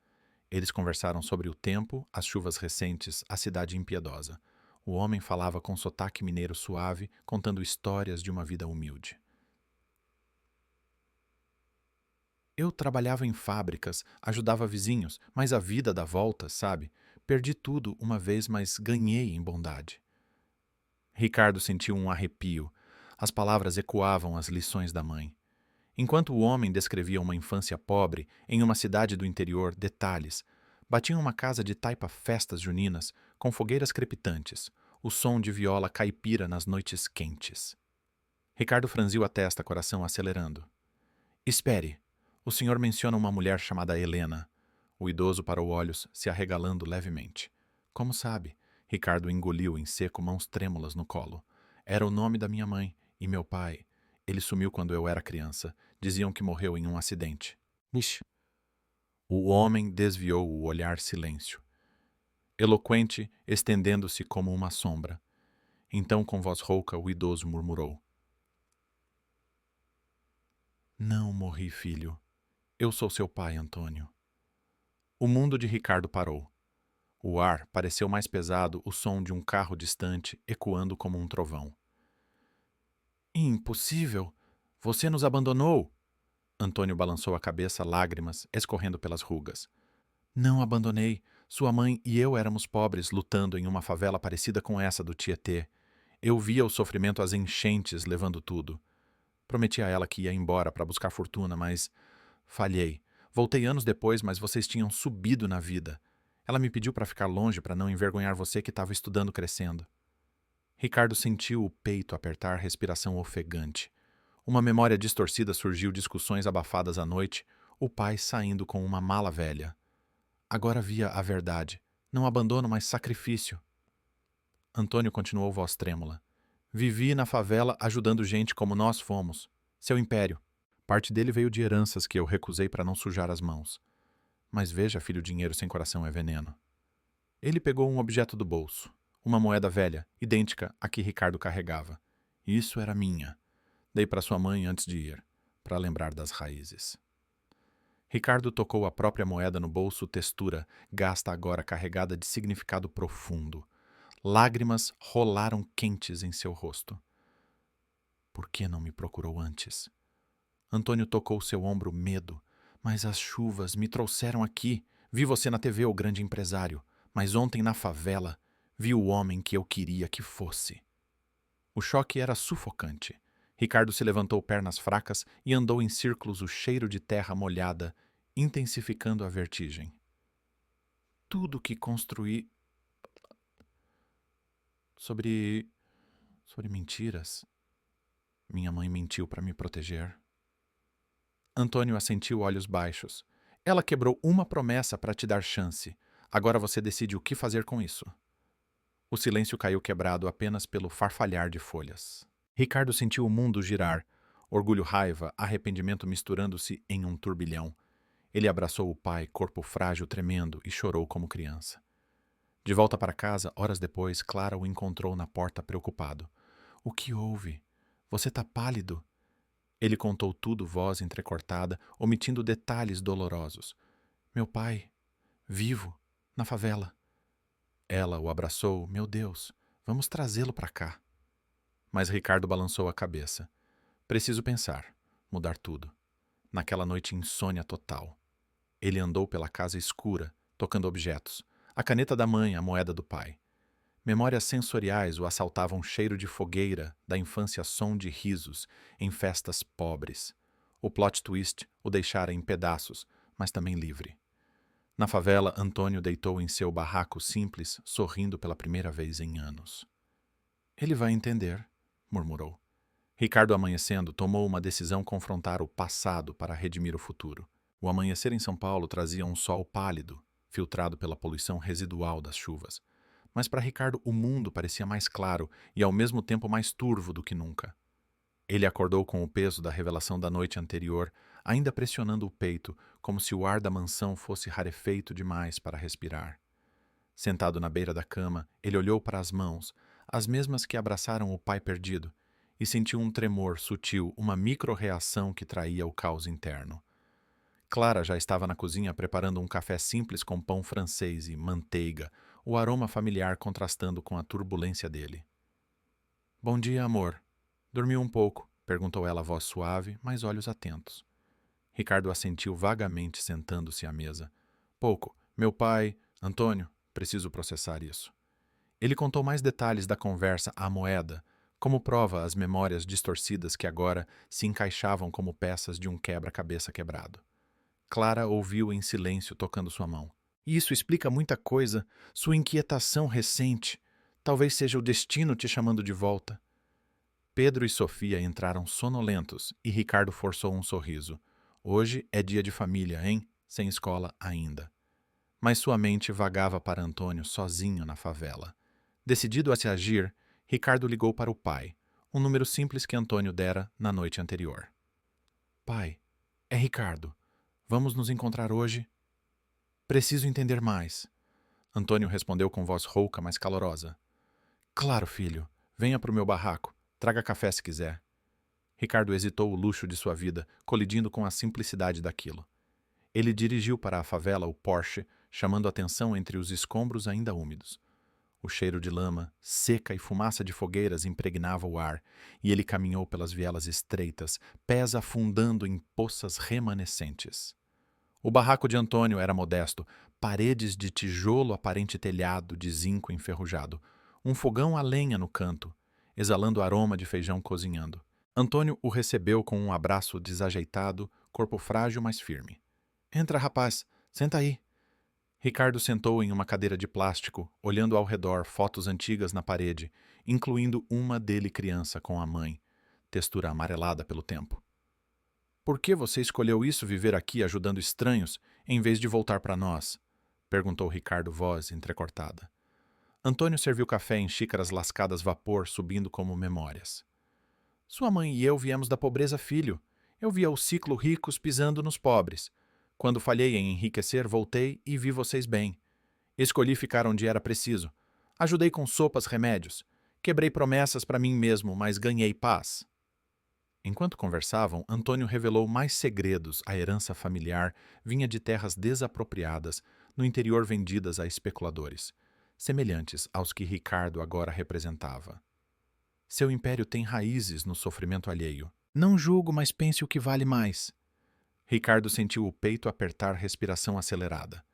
Eles conversaram sobre o tempo, as chuvas recentes, a cidade impiedosa. O homem falava com sotaque mineiro suave, contando histórias de uma vida humilde. Eu trabalhava em fábricas, ajudava vizinhos, mas a vida dá voltas, sabe? Perdi tudo uma vez, mas ganhei em bondade. Ricardo sentiu um arrepio. As palavras ecoavam as lições da mãe. Enquanto o homem descrevia uma infância pobre, em uma cidade do interior, detalhes. Batiam uma casa de taipa festas juninas, com fogueiras crepitantes, o som de viola caipira nas noites quentes. Ricardo franziu a testa, coração acelerando. Espere, o senhor menciona uma mulher chamada Helena. O idoso parou olhos, se arregalando levemente. Como sabe? Ricardo engoliu em seco, mãos trêmulas no colo. Era o nome da minha mãe e meu pai. Ele sumiu quando eu era criança. Diziam que morreu em um acidente. Ixi. O homem desviou o olhar silêncio, eloquente, estendendo-se como uma sombra. Então, com voz rouca, o idoso murmurou. Não morri, filho. Eu sou seu pai, Antônio. O mundo de Ricardo parou. O ar pareceu mais pesado, o som de um carro distante, ecoando como um trovão. Impossível! Você nos abandonou! Antônio balançou a cabeça, lágrimas escorrendo pelas rugas. Não abandonei. Sua mãe e eu éramos pobres, lutando em uma favela parecida com essa do Tietê. Eu via o sofrimento às enchentes, levando tudo. Prometi a ela que ia embora para buscar fortuna, mas falhei. Voltei anos depois, mas vocês tinham subido na vida. Ela me pediu para ficar longe, para não envergonhar você que estava estudando crescendo. Ricardo sentiu o peito apertar, respiração ofegante. Uma memória distorcida surgiu, discussões abafadas à noite, o pai saindo com uma mala velha. Agora via a verdade. Não abandono, mas sacrifício. Antônio continuou voz trêmula. Vivi na favela ajudando gente como nós fomos. Seu império. Parte dele veio de heranças que eu recusei para não sujar as mãos. Mas veja, filho, dinheiro sem coração é veneno. Ele pegou um objeto do bolso. Uma moeda velha, idêntica à que Ricardo carregava. Isso era minha. Dei para sua mãe antes de ir, para lembrar das raízes. Ricardo tocou a própria moeda no bolso, textura, gasta agora carregada de significado profundo. Lágrimas rolaram quentes em seu rosto. Por que não me procurou antes? Antônio tocou seu ombro, medo. Mas as chuvas me trouxeram aqui. Vi você na TV, o grande empresário. Mas ontem na favela, vi o homem que eu queria que fosse. O choque era sufocante. Ricardo se levantou pernas fracas e andou em círculos, o cheiro de terra molhada, intensificando a vertigem. Tudo que construí sobre mentiras. Minha mãe mentiu para me proteger. Antônio assentiu, olhos baixos. Ela quebrou uma promessa para te dar chance. Agora você decide o que fazer com isso. O silêncio caiu quebrado apenas pelo farfalhar de folhas. Ricardo sentiu o mundo girar, orgulho, raiva, arrependimento misturando-se em um turbilhão. Ele abraçou o pai, corpo frágil, tremendo, e chorou como criança. De volta para casa, horas depois, Clara o encontrou na porta preocupado. — O que houve? Você tá pálido? Ele contou tudo, voz entrecortada, omitindo detalhes dolorosos. Meu pai, vivo, na favela. Ela o abraçou. Meu Deus, vamos trazê-lo para cá. Mas Ricardo balançou a cabeça. Preciso pensar, mudar tudo. Naquela noite insônia total. Ele andou pela casa escura, tocando objetos. A caneta da mãe, a moeda do pai. Memórias sensoriais o assaltavam cheiro de fogueira, da infância som de risos, em festas pobres. O plot twist o deixara em pedaços, mas também livre. Na favela, Antônio deitou em seu barraco simples, sorrindo pela primeira vez em anos. Ele vai entender, murmurou. Ricardo, amanhecendo, tomou uma decisão confrontar o passado para redimir o futuro. O amanhecer em São Paulo trazia um sol pálido, filtrado pela poluição residual das chuvas. Mas para Ricardo o mundo parecia mais claro e ao mesmo tempo mais turvo do que nunca. Ele acordou com o peso da revelação da noite anterior, ainda pressionando o peito, como se o ar da mansão fosse rarefeito demais para respirar. Sentado na beira da cama, ele olhou para as mãos, as mesmas que abraçaram o pai perdido, e sentiu um tremor sutil, uma micro-reação que traía o caos interno. Clara já estava na cozinha preparando um café simples com pão francês e manteiga, o aroma familiar contrastando com a turbulência dele. — Bom dia, amor. Dormiu um pouco? Perguntou ela, voz suave, mas olhos atentos. Ricardo assentiu vagamente, sentando-se à mesa. — Pouco. Meu pai... Antônio, preciso processar isso. Ele contou mais detalhes da conversa à moeda, como prova as memórias distorcidas que agora se encaixavam como peças de um quebra-cabeça quebrado. Clara ouviu em silêncio, tocando sua mão. Isso explica muita coisa, sua inquietação recente. Talvez seja o destino te chamando de volta. Pedro e Sofia entraram sonolentos e Ricardo forçou um sorriso. Hoje é dia de família, hein? Sem escola ainda. Mas sua mente vagava para Antônio sozinho na favela. Decidido a se agir, Ricardo ligou para o pai, um número simples que Antônio dera na noite anterior. — Pai, é Ricardo. Vamos nos encontrar hoje? Preciso entender mais. Antônio respondeu com voz rouca, mas calorosa. — Claro, filho. Venha para o meu barraco. Traga café se quiser. Ricardo hesitou o luxo de sua vida, colidindo com a simplicidade daquilo. Ele dirigiu para a favela o Porsche, chamando atenção entre os escombros ainda úmidos. O cheiro de lama, seca e fumaça de fogueiras impregnava o ar, e ele caminhou pelas vielas estreitas, pés afundando em poças remanescentes. O barraco de Antônio era modesto, paredes de tijolo aparente telhado de zinco enferrujado, um fogão a lenha no canto, exalando aroma de feijão cozinhando. Antônio o recebeu com um abraço desajeitado, corpo frágil, mas firme. — Entra, rapaz. Senta aí. Ricardo sentou em uma cadeira de plástico, olhando ao redor fotos antigas na parede, incluindo uma dele criança com a mãe, textura amarelada pelo tempo. — Por que você escolheu isso, viver aqui ajudando estranhos, em vez de voltar para nós? Perguntou Ricardo, voz entrecortada. Antônio serviu café em xícaras lascadas vapor, subindo como memórias. — Sua mãe e eu viemos da pobreza, filho. Eu via o ciclo ricos pisando nos pobres. Quando falhei em enriquecer, voltei e vi vocês bem. Escolhi ficar onde era preciso. Ajudei com sopas, remédios. Quebrei promessas para mim mesmo, mas ganhei paz. Enquanto conversavam, Antônio revelou mais segredos. A herança familiar vinha de terras desapropriadas, no interior vendidas a especuladores, semelhantes aos que Ricardo agora representava. Seu império tem raízes no sofrimento alheio. Não julgo, mas pense o que vale mais. Ricardo sentiu o peito apertar, respiração acelerada.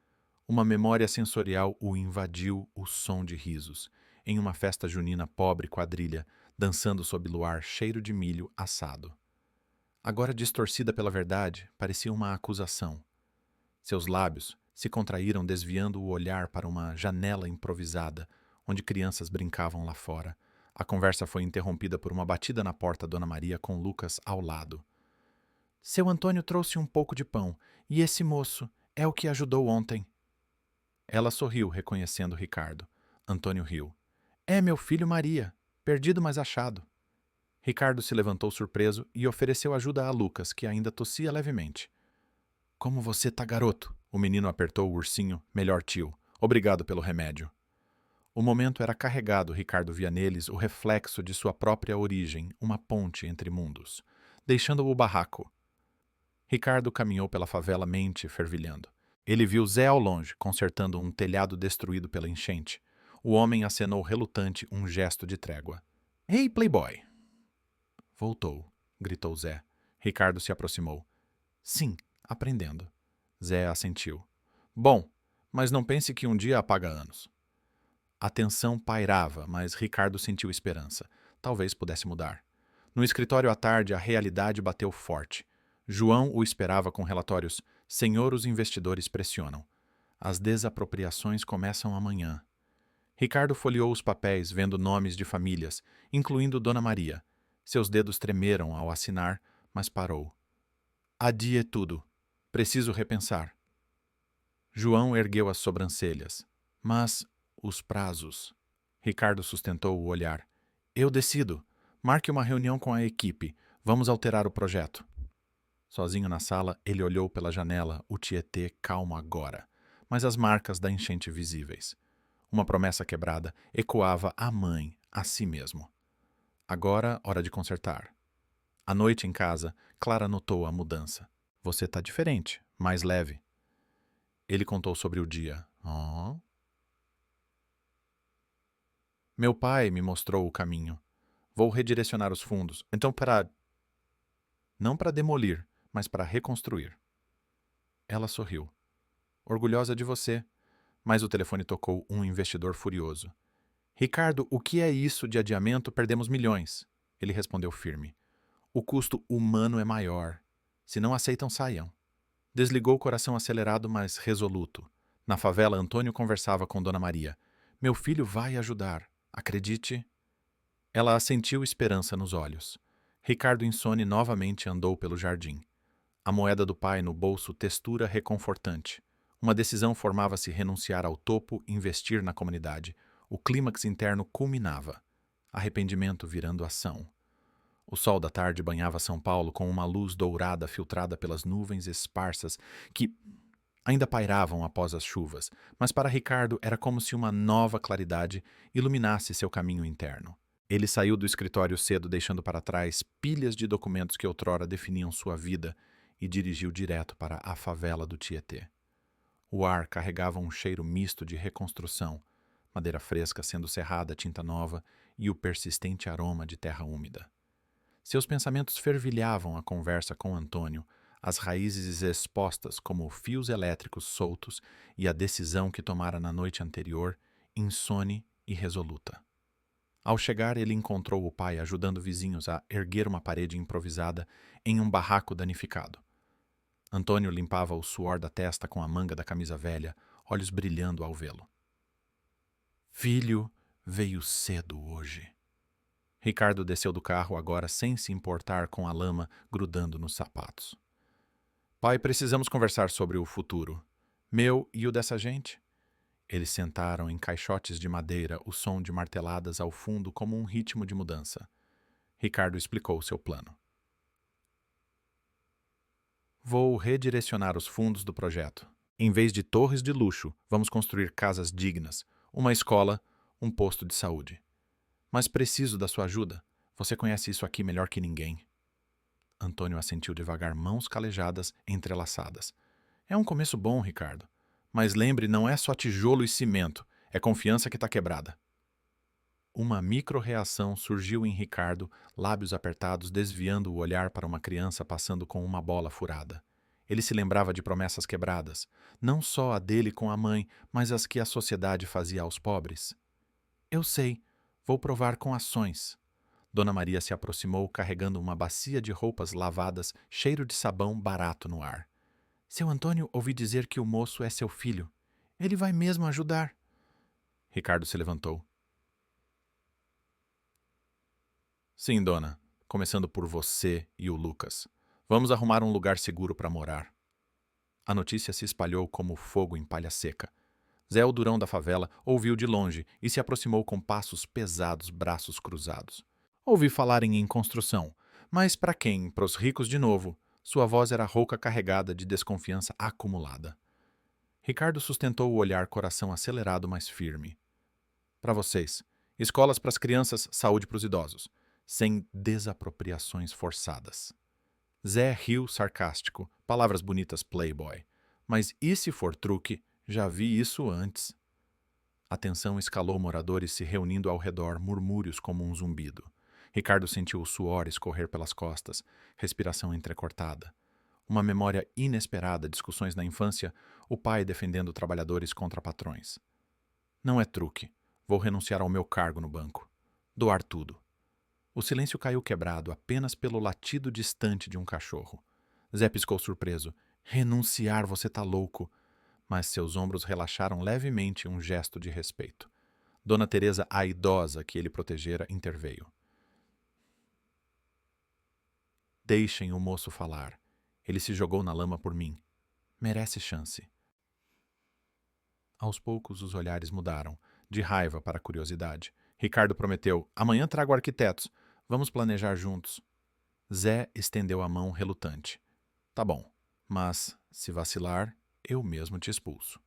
Uma memória sensorial o invadiu, o som de risos, em uma festa junina pobre quadrilha, dançando sob luar cheiro de milho assado. Agora distorcida pela verdade, parecia uma acusação. Seus lábios se contraíram, desviando o olhar para uma janela improvisada, onde crianças brincavam lá fora. A conversa foi interrompida por uma batida na porta Dona Maria com Lucas ao lado. — Seu Antônio trouxe um pouco de pão, e esse moço é o que ajudou ontem. Ela sorriu, reconhecendo Ricardo. Antônio riu. — É meu filho Maria, perdido mas achado. Ricardo se levantou surpreso e ofereceu ajuda a Lucas, que ainda tossia levemente. — Como você tá, garoto? O menino apertou o ursinho, melhor tio. Obrigado pelo remédio. O momento era carregado, Ricardo via neles o reflexo de sua própria origem, uma ponte entre mundos. Deixando o barraco. Ricardo caminhou pela favela, mente fervilhando. Ele viu Zé ao longe, consertando um telhado destruído pela enchente. O homem acenou relutante um gesto de trégua. — Ei, playboy! — Voltou, gritou Zé. Ricardo se aproximou. — Sim, aprendendo. Zé assentiu. — Bom, mas não pense que um dia apaga anos. A tensão pairava, mas Ricardo sentiu esperança. Talvez pudesse mudar. No escritório à tarde, a realidade bateu forte. João o esperava com relatórios: Senhor, os investidores pressionam. As desapropriações começam amanhã. Ricardo folheou os papéis, vendo nomes de famílias, incluindo Dona Maria. Seus dedos tremeram ao assinar, mas parou. Adie tudo. Preciso repensar. João ergueu as sobrancelhas. Mas os prazos. Ricardo sustentou o olhar. Eu decido. Marque uma reunião com a equipe. Vamos alterar o projeto. Sozinho na sala, ele olhou pela janela, o Tietê calmo agora, mas as marcas da enchente visíveis. Uma promessa quebrada ecoava à mãe, a si mesmo. Agora, hora de consertar. À noite em casa, Clara notou a mudança. Você tá diferente, mais leve. Ele contou sobre o dia. Oh. Meu pai me mostrou o caminho. Vou redirecionar os fundos. Então, não para demolir, mas para reconstruir. Ela sorriu. Orgulhosa de você. Mas o telefone tocou um investidor furioso. Ricardo, o que é isso de adiamento? Perdemos milhões. Ele respondeu firme. O custo humano é maior. Se não aceitam, saiam. Desligou o coração acelerado, mas resoluto. Na favela, Antônio conversava com Dona Maria. Meu filho vai ajudar. Acredite. Ela assentiu esperança nos olhos. Ricardo Insone novamente andou pelo jardim. A moeda do pai no bolso, textura reconfortante. Uma decisão formava-se renunciar ao topo e investir na comunidade. O clímax interno culminava. Arrependimento virando ação. O sol da tarde banhava São Paulo com uma luz dourada filtrada pelas nuvens esparsas que ainda pairavam após as chuvas, mas para Ricardo era como se uma nova claridade iluminasse seu caminho interno. Ele saiu do escritório cedo, deixando para trás pilhas de documentos que outrora definiam sua vida, e dirigiu direto para a favela do Tietê. O ar carregava um cheiro misto de reconstrução, madeira fresca sendo serrada, tinta nova e o persistente aroma de terra úmida. Seus pensamentos fervilhavam a conversa com Antônio, as raízes expostas como fios elétricos soltos e a decisão que tomara na noite anterior, insone e resoluta. Ao chegar, ele encontrou o pai ajudando vizinhos a erguer uma parede improvisada em um barraco danificado. Antônio limpava o suor da testa com a manga da camisa velha, olhos brilhando ao vê-lo. Filho veio cedo hoje. Ricardo desceu do carro agora sem se importar com a lama grudando nos sapatos. Pai, precisamos conversar sobre o futuro. Meu e o dessa gente? Eles sentaram em caixotes de madeira, o som de marteladas ao fundo como um ritmo de mudança. Ricardo explicou seu plano. Vou redirecionar os fundos do projeto. Em vez de torres de luxo, vamos construir casas dignas, uma escola, um posto de saúde. Mas preciso da sua ajuda. Você conhece isso aqui melhor que ninguém. Antônio assentiu devagar, mãos calejadas, entrelaçadas. É um começo bom, Ricardo. Mas lembre, não é só tijolo e cimento. É confiança que está quebrada. Uma micro-reação surgiu em Ricardo, lábios apertados, desviando o olhar para uma criança passando com uma bola furada. Ele se lembrava de promessas quebradas, não só a dele com a mãe, mas as que a sociedade fazia aos pobres. Eu sei. Vou provar com ações. Dona Maria se aproximou carregando uma bacia de roupas lavadas, cheiro de sabão barato no ar. Seu Antônio, ouvi dizer que o moço é seu filho. Ele vai mesmo ajudar. Ricardo se levantou. Sim, dona. Começando por você e o Lucas. Vamos arrumar um lugar seguro para morar. A notícia se espalhou como fogo em palha seca. Zé, o durão da favela, ouviu de longe e se aproximou com passos pesados, braços cruzados. Ouvi falarem em construção, mas para quem? Para os ricos de novo. Sua voz era rouca, carregada de desconfiança acumulada. Ricardo sustentou o olhar, coração acelerado, mas firme. Para vocês. Escolas para as crianças, saúde para os idosos. Sem desapropriações forçadas. Zé riu sarcástico, palavras bonitas playboy. Mas e se for truque? Já vi isso antes. A tensão escalou, moradores se reunindo ao redor, murmúrios como um zumbido. Ricardo sentiu o suor escorrer pelas costas, respiração entrecortada. Uma memória inesperada, discussões na infância, o pai defendendo trabalhadores contra patrões. Não é truque. Vou renunciar ao meu cargo no banco. Doar tudo. O silêncio caiu quebrado apenas pelo latido distante de um cachorro. Zé piscou surpreso. Renunciar, você tá louco. Mas seus ombros relaxaram levemente em um gesto de respeito. Dona Teresa, a idosa que ele protegera, interveio. Deixem o moço falar. Ele se jogou na lama por mim. Merece chance. Aos poucos os olhares mudaram, de raiva para curiosidade. Ricardo prometeu, amanhã trago arquitetos. Vamos planejar juntos. Zé estendeu a mão relutante. Tá bom, mas, se vacilar, eu mesmo te expulso.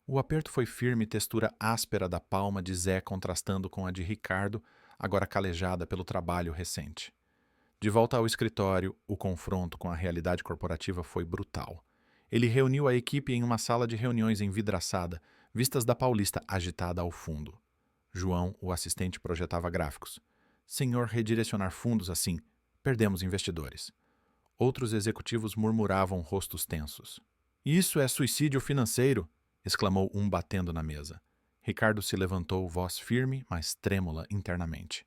O aperto foi firme, textura áspera da palma de Zé contrastando com a de Ricardo, agora calejada pelo trabalho recente. De volta ao escritório, o confronto com a realidade corporativa foi brutal. Ele reuniu a equipe em uma sala de reuniões envidraçada, vistas da Paulista agitada ao fundo. João, o assistente, projetava gráficos. Senhor, redirecionar fundos assim, perdemos investidores. Outros executivos murmuravam rostos tensos. Isso é suicídio financeiro! Exclamou um batendo na mesa. Ricardo se levantou, voz firme, mas trêmula internamente.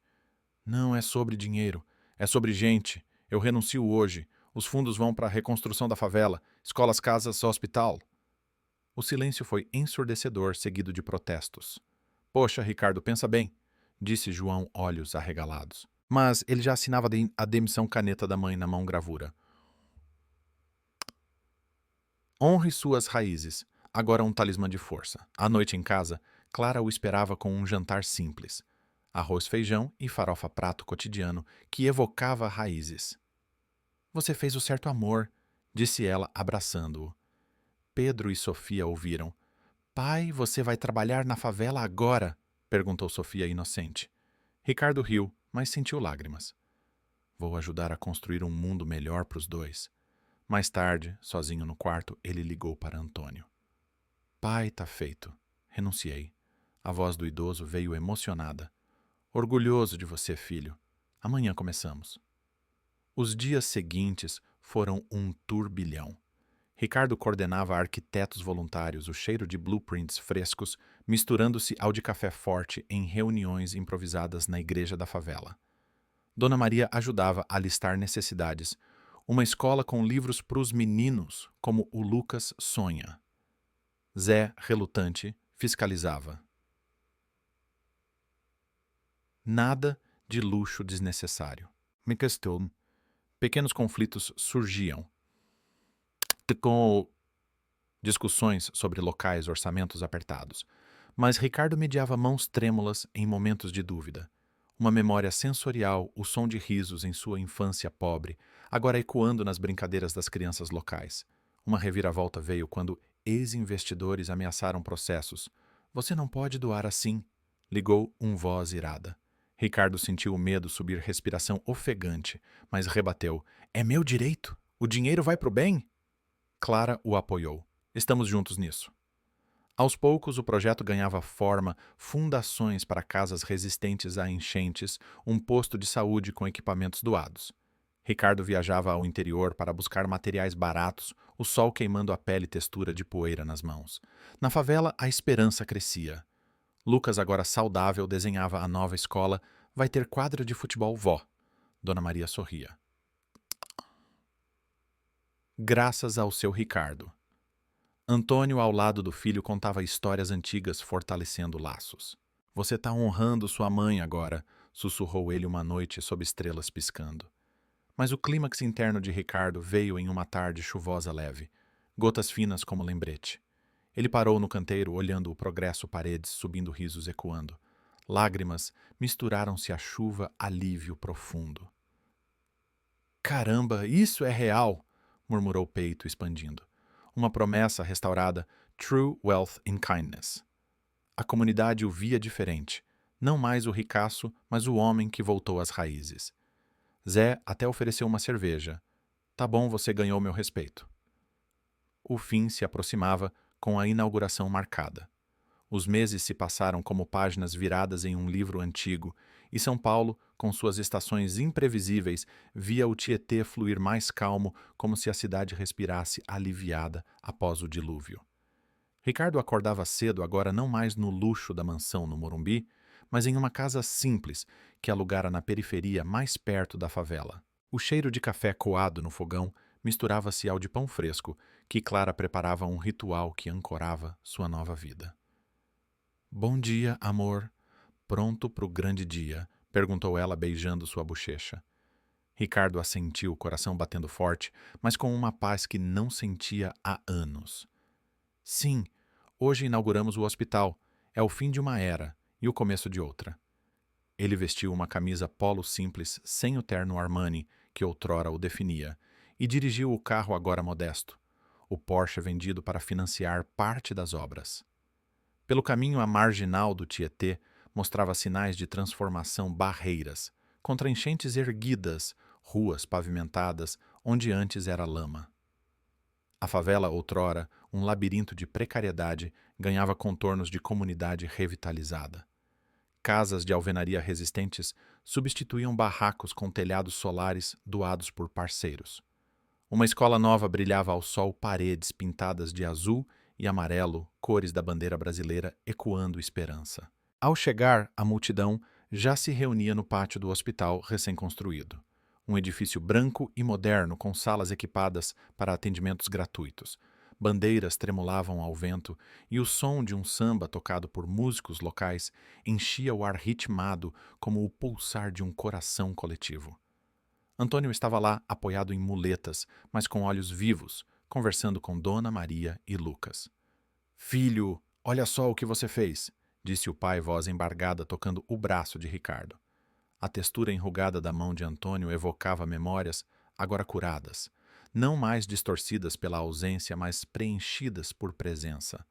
Não é sobre dinheiro, é sobre gente. Eu renuncio hoje. Os fundos vão para a reconstrução da favela, escolas, casas, hospital. O silêncio foi ensurdecedor, seguido de protestos. Poxa, Ricardo, pensa bem, disse João, olhos arregalados. Mas ele já assinava a demissão caneta da mãe na mão gravura. Honre suas raízes. Agora um talismã de força. À noite em casa, Clara o esperava com um jantar simples. Arroz, feijão e farofa prato cotidiano que evocava raízes. Você fez o certo amor, disse ela, abraçando-o. Pedro e Sofia ouviram. Pai, você vai trabalhar na favela agora? Perguntou Sofia inocente. Ricardo riu, mas sentiu lágrimas. Vou ajudar a construir um mundo melhor para os dois. Mais tarde, sozinho no quarto, ele ligou para Antônio. Pai, tá feito. Renunciei. A voz do idoso veio emocionada. Orgulhoso de você, filho. Amanhã começamos. Os dias seguintes foram um turbilhão. Ricardo coordenava arquitetos voluntários, o cheiro de blueprints frescos, misturando-se ao de café forte em reuniões improvisadas na igreja da favela. Dona Maria ajudava a listar necessidades. Uma escola com livros para os meninos, como o Lucas sonha. Zé, relutante, fiscalizava. Nada de luxo desnecessário. Pequenos conflitos surgiam. Com discussões sobre locais, orçamentos apertados. Mas Ricardo mediava mãos trêmulas em momentos de dúvida. Uma memória sensorial, o som de risos em sua infância pobre, agora ecoando nas brincadeiras das crianças locais. Uma reviravolta veio quando ex-investidores ameaçaram processos. Você não pode doar assim, ligou voz irada. Ricardo sentiu o medo subir respiração ofegante, mas rebateu. É meu direito? O dinheiro vai pro bem? Clara o apoiou. Estamos juntos nisso. Aos poucos, o projeto ganhava forma, fundações para casas resistentes a enchentes, um posto de saúde com equipamentos doados. Ricardo viajava ao interior para buscar materiais baratos, o sol queimando a pele e textura de poeira nas mãos. Na favela, a esperança crescia. Lucas, agora saudável, desenhava a nova escola. Vai ter quadra de futebol, vó. Dona Maria sorria. Graças ao seu Ricardo. Antônio, ao lado do filho, contava histórias antigas, fortalecendo laços. Você tá honrando sua mãe agora, sussurrou ele uma noite sob estrelas piscando. Mas o clímax interno de Ricardo veio em uma tarde chuvosa leve, gotas finas como lembrete. Ele parou no canteiro, olhando o progresso paredes, subindo risos ecoando. Lágrimas misturaram-se à chuva, alívio profundo. Caramba, isso é real! Murmurou Peito, expandindo. Uma promessa restaurada, True Wealth in Kindness. A comunidade o via diferente, não mais o ricaço, mas o homem que voltou às raízes. Zé até ofereceu uma cerveja. Tá bom, você ganhou meu respeito. O fim se aproximava com a inauguração marcada. Os meses se passaram como páginas viradas em um livro antigo, e São Paulo, com suas estações imprevisíveis, via o Tietê fluir mais calmo, como se a cidade respirasse aliviada após o dilúvio. Ricardo acordava cedo, agora não mais no luxo da mansão no Morumbi, mas em uma casa simples que alugara na periferia mais perto da favela. O cheiro de café coado no fogão misturava-se ao de pão fresco, que Clara preparava um ritual que ancorava sua nova vida. Bom dia, amor. Pronto para o grande dia? Perguntou ela, beijando sua bochecha. Ricardo assentiu, o coração batendo forte, mas com uma paz que não sentia há anos. Sim, hoje inauguramos o hospital. É o fim de uma era e o começo de outra. Ele vestiu uma camisa polo simples, sem o terno Armani, que outrora o definia, e dirigiu o carro agora modesto, o Porsche vendido para financiar parte das obras. Pelo caminho à marginal do Tietê, mostrava sinais de transformação, barreiras, contra enchentes erguidas, ruas pavimentadas onde antes era lama. A favela, outrora, um labirinto de precariedade, ganhava contornos de comunidade revitalizada. Casas de alvenaria resistentes substituíam barracos com telhados solares doados por parceiros. Uma escola nova brilhava ao sol, paredes pintadas de azul e amarelo, cores da bandeira brasileira, ecoando esperança. Ao chegar, a multidão já se reunia no pátio do hospital recém-construído. Um edifício branco e moderno com salas equipadas para atendimentos gratuitos. Bandeiras tremulavam ao vento e o som de um samba tocado por músicos locais enchia o ar ritmado como o pulsar de um coração coletivo. Antônio estava lá, apoiado em muletas, mas com olhos vivos, conversando com Dona Maria e Lucas. Filho, olha só o que você fez, disse o pai, voz embargada, tocando o braço de Ricardo. A textura enrugada da mão de Antônio evocava memórias, agora curadas, não mais distorcidas pela ausência, mas preenchidas por presença.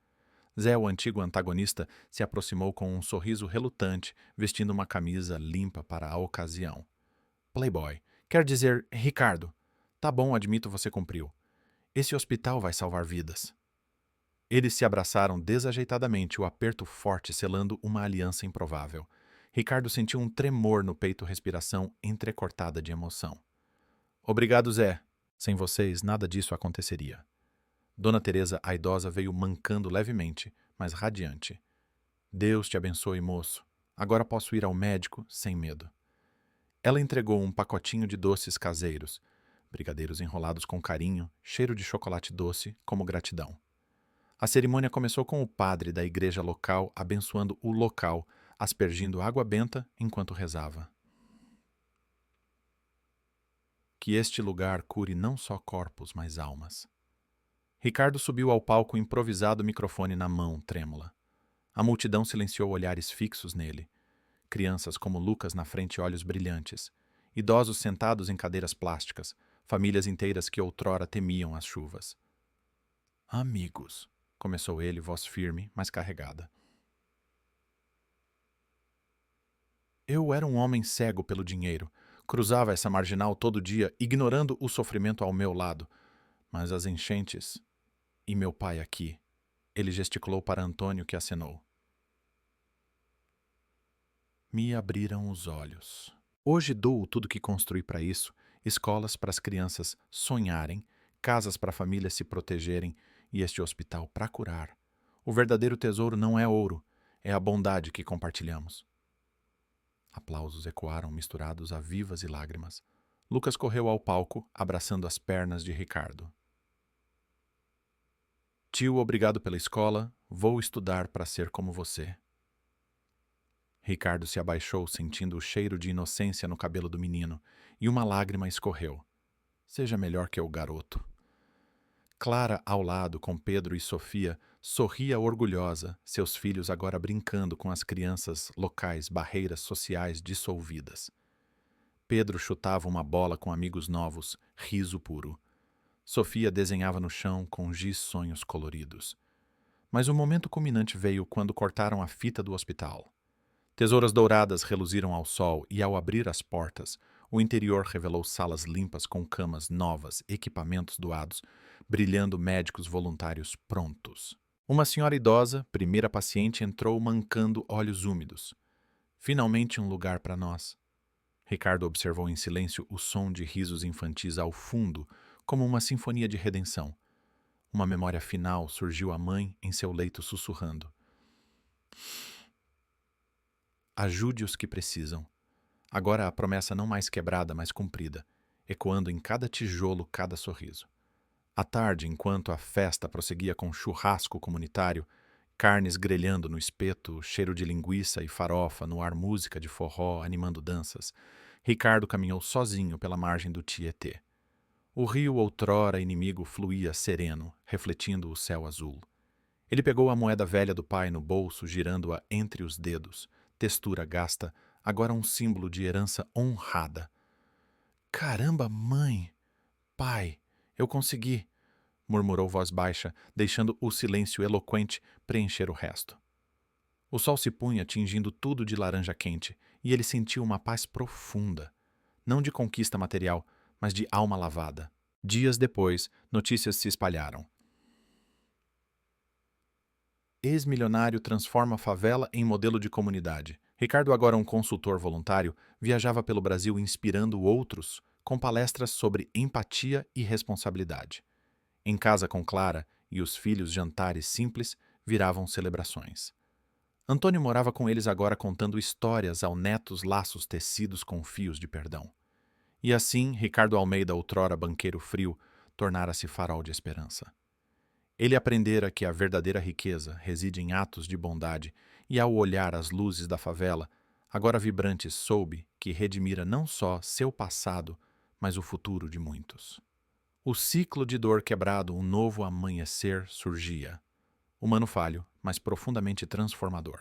Zé, o antigo antagonista, se aproximou com um sorriso relutante, vestindo uma camisa limpa para a ocasião. Playboy. Quer dizer, Ricardo. Tá bom, admito, você cumpriu. Esse hospital vai salvar vidas. Eles se abraçaram desajeitadamente, o aperto forte selando uma aliança improvável. Ricardo sentiu um tremor no peito, respiração entrecortada de emoção. Obrigado, Zé. Sem vocês, nada disso aconteceria. Dona Teresa, a idosa, veio mancando levemente, mas radiante. Deus te abençoe, moço. Agora posso ir ao médico sem medo. Ela entregou um pacotinho de doces caseiros, brigadeiros enrolados com carinho, cheiro de chocolate doce, como gratidão. A cerimônia começou com o padre da igreja local abençoando o local, aspergindo água benta enquanto rezava. Que este lugar cure não só corpos, mas almas. Ricardo subiu ao palco improvisado, microfone na mão, trêmula. A multidão silenciou olhares fixos nele. Crianças como Lucas na frente, olhos brilhantes. Idosos sentados em cadeiras plásticas. Famílias inteiras que outrora temiam as chuvas. Amigos, começou ele, voz firme, mas carregada. Eu era um homem cego pelo dinheiro. Cruzava essa marginal todo dia, ignorando o sofrimento ao meu lado. Mas as enchentes... E meu pai aqui. Ele gesticulou para Antônio, que acenou. Me abriram os olhos. Hoje dou tudo que construí para isso, escolas para as crianças sonharem, casas para famílias se protegerem e este hospital para curar. O verdadeiro tesouro não é ouro, é a bondade que compartilhamos. Aplausos ecoaram misturados a vivas e lágrimas. Lucas correu ao palco, abraçando as pernas de Ricardo. Tio, obrigado pela escola, vou estudar para ser como você. Ricardo se abaixou, sentindo o cheiro de inocência no cabelo do menino, e uma lágrima escorreu. Seja melhor que o garoto. Clara, ao lado, com Pedro e Sofia, sorria orgulhosa, seus filhos agora brincando com as crianças locais, barreiras sociais dissolvidas. Pedro chutava uma bola com amigos novos, riso puro. Sofia desenhava no chão com giz sonhos coloridos. Mas o momento culminante veio quando cortaram a fita do hospital. Tesouras douradas reluziram ao sol e, ao abrir as portas, o interior revelou salas limpas com camas novas, equipamentos doados, brilhando médicos voluntários prontos. Uma senhora idosa, primeira paciente, entrou mancando olhos úmidos. Finalmente um lugar para nós. Ricardo observou em silêncio o som de risos infantis ao fundo, como uma sinfonia de redenção. Uma memória final surgiu a mãe em seu leito sussurrando: ajude os que precisam. Agora a promessa não mais quebrada, mas cumprida, ecoando em cada tijolo, cada sorriso. À tarde, enquanto a festa prosseguia com churrasco comunitário, carnes grelhando no espeto, cheiro de linguiça e farofa, no ar música de forró animando danças, Ricardo caminhou sozinho pela margem do Tietê. O rio outrora inimigo fluía sereno, refletindo o céu azul. Ele pegou a moeda velha do pai no bolso, girando-a entre os dedos, textura gasta, agora um símbolo de herança honrada. Caramba, mãe! Pai, eu consegui! Murmurou voz baixa, deixando o silêncio eloquente preencher o resto. O sol se punha, tingindo tudo de laranja quente, e ele sentiu uma paz profunda, não de conquista material, mas de alma lavada. Dias depois, notícias se espalharam. Ex-milionário transforma favela em modelo de comunidade. Ricardo, agora um consultor voluntário, viajava pelo Brasil inspirando outros com palestras sobre empatia e responsabilidade. Em casa com Clara e os filhos, jantares simples viravam celebrações. Antônio morava com eles agora, contando histórias ao netos, laços tecidos com fios de perdão. E assim, Ricardo Almeida, outrora banqueiro frio, tornara-se farol de esperança. Ele aprendera que a verdadeira riqueza reside em atos de bondade e, ao olhar as luzes da favela, agora vibrante, soube que redimira não só seu passado, mas o futuro de muitos. O ciclo de dor quebrado, um novo amanhecer surgia. Humano falho, mas profundamente transformador.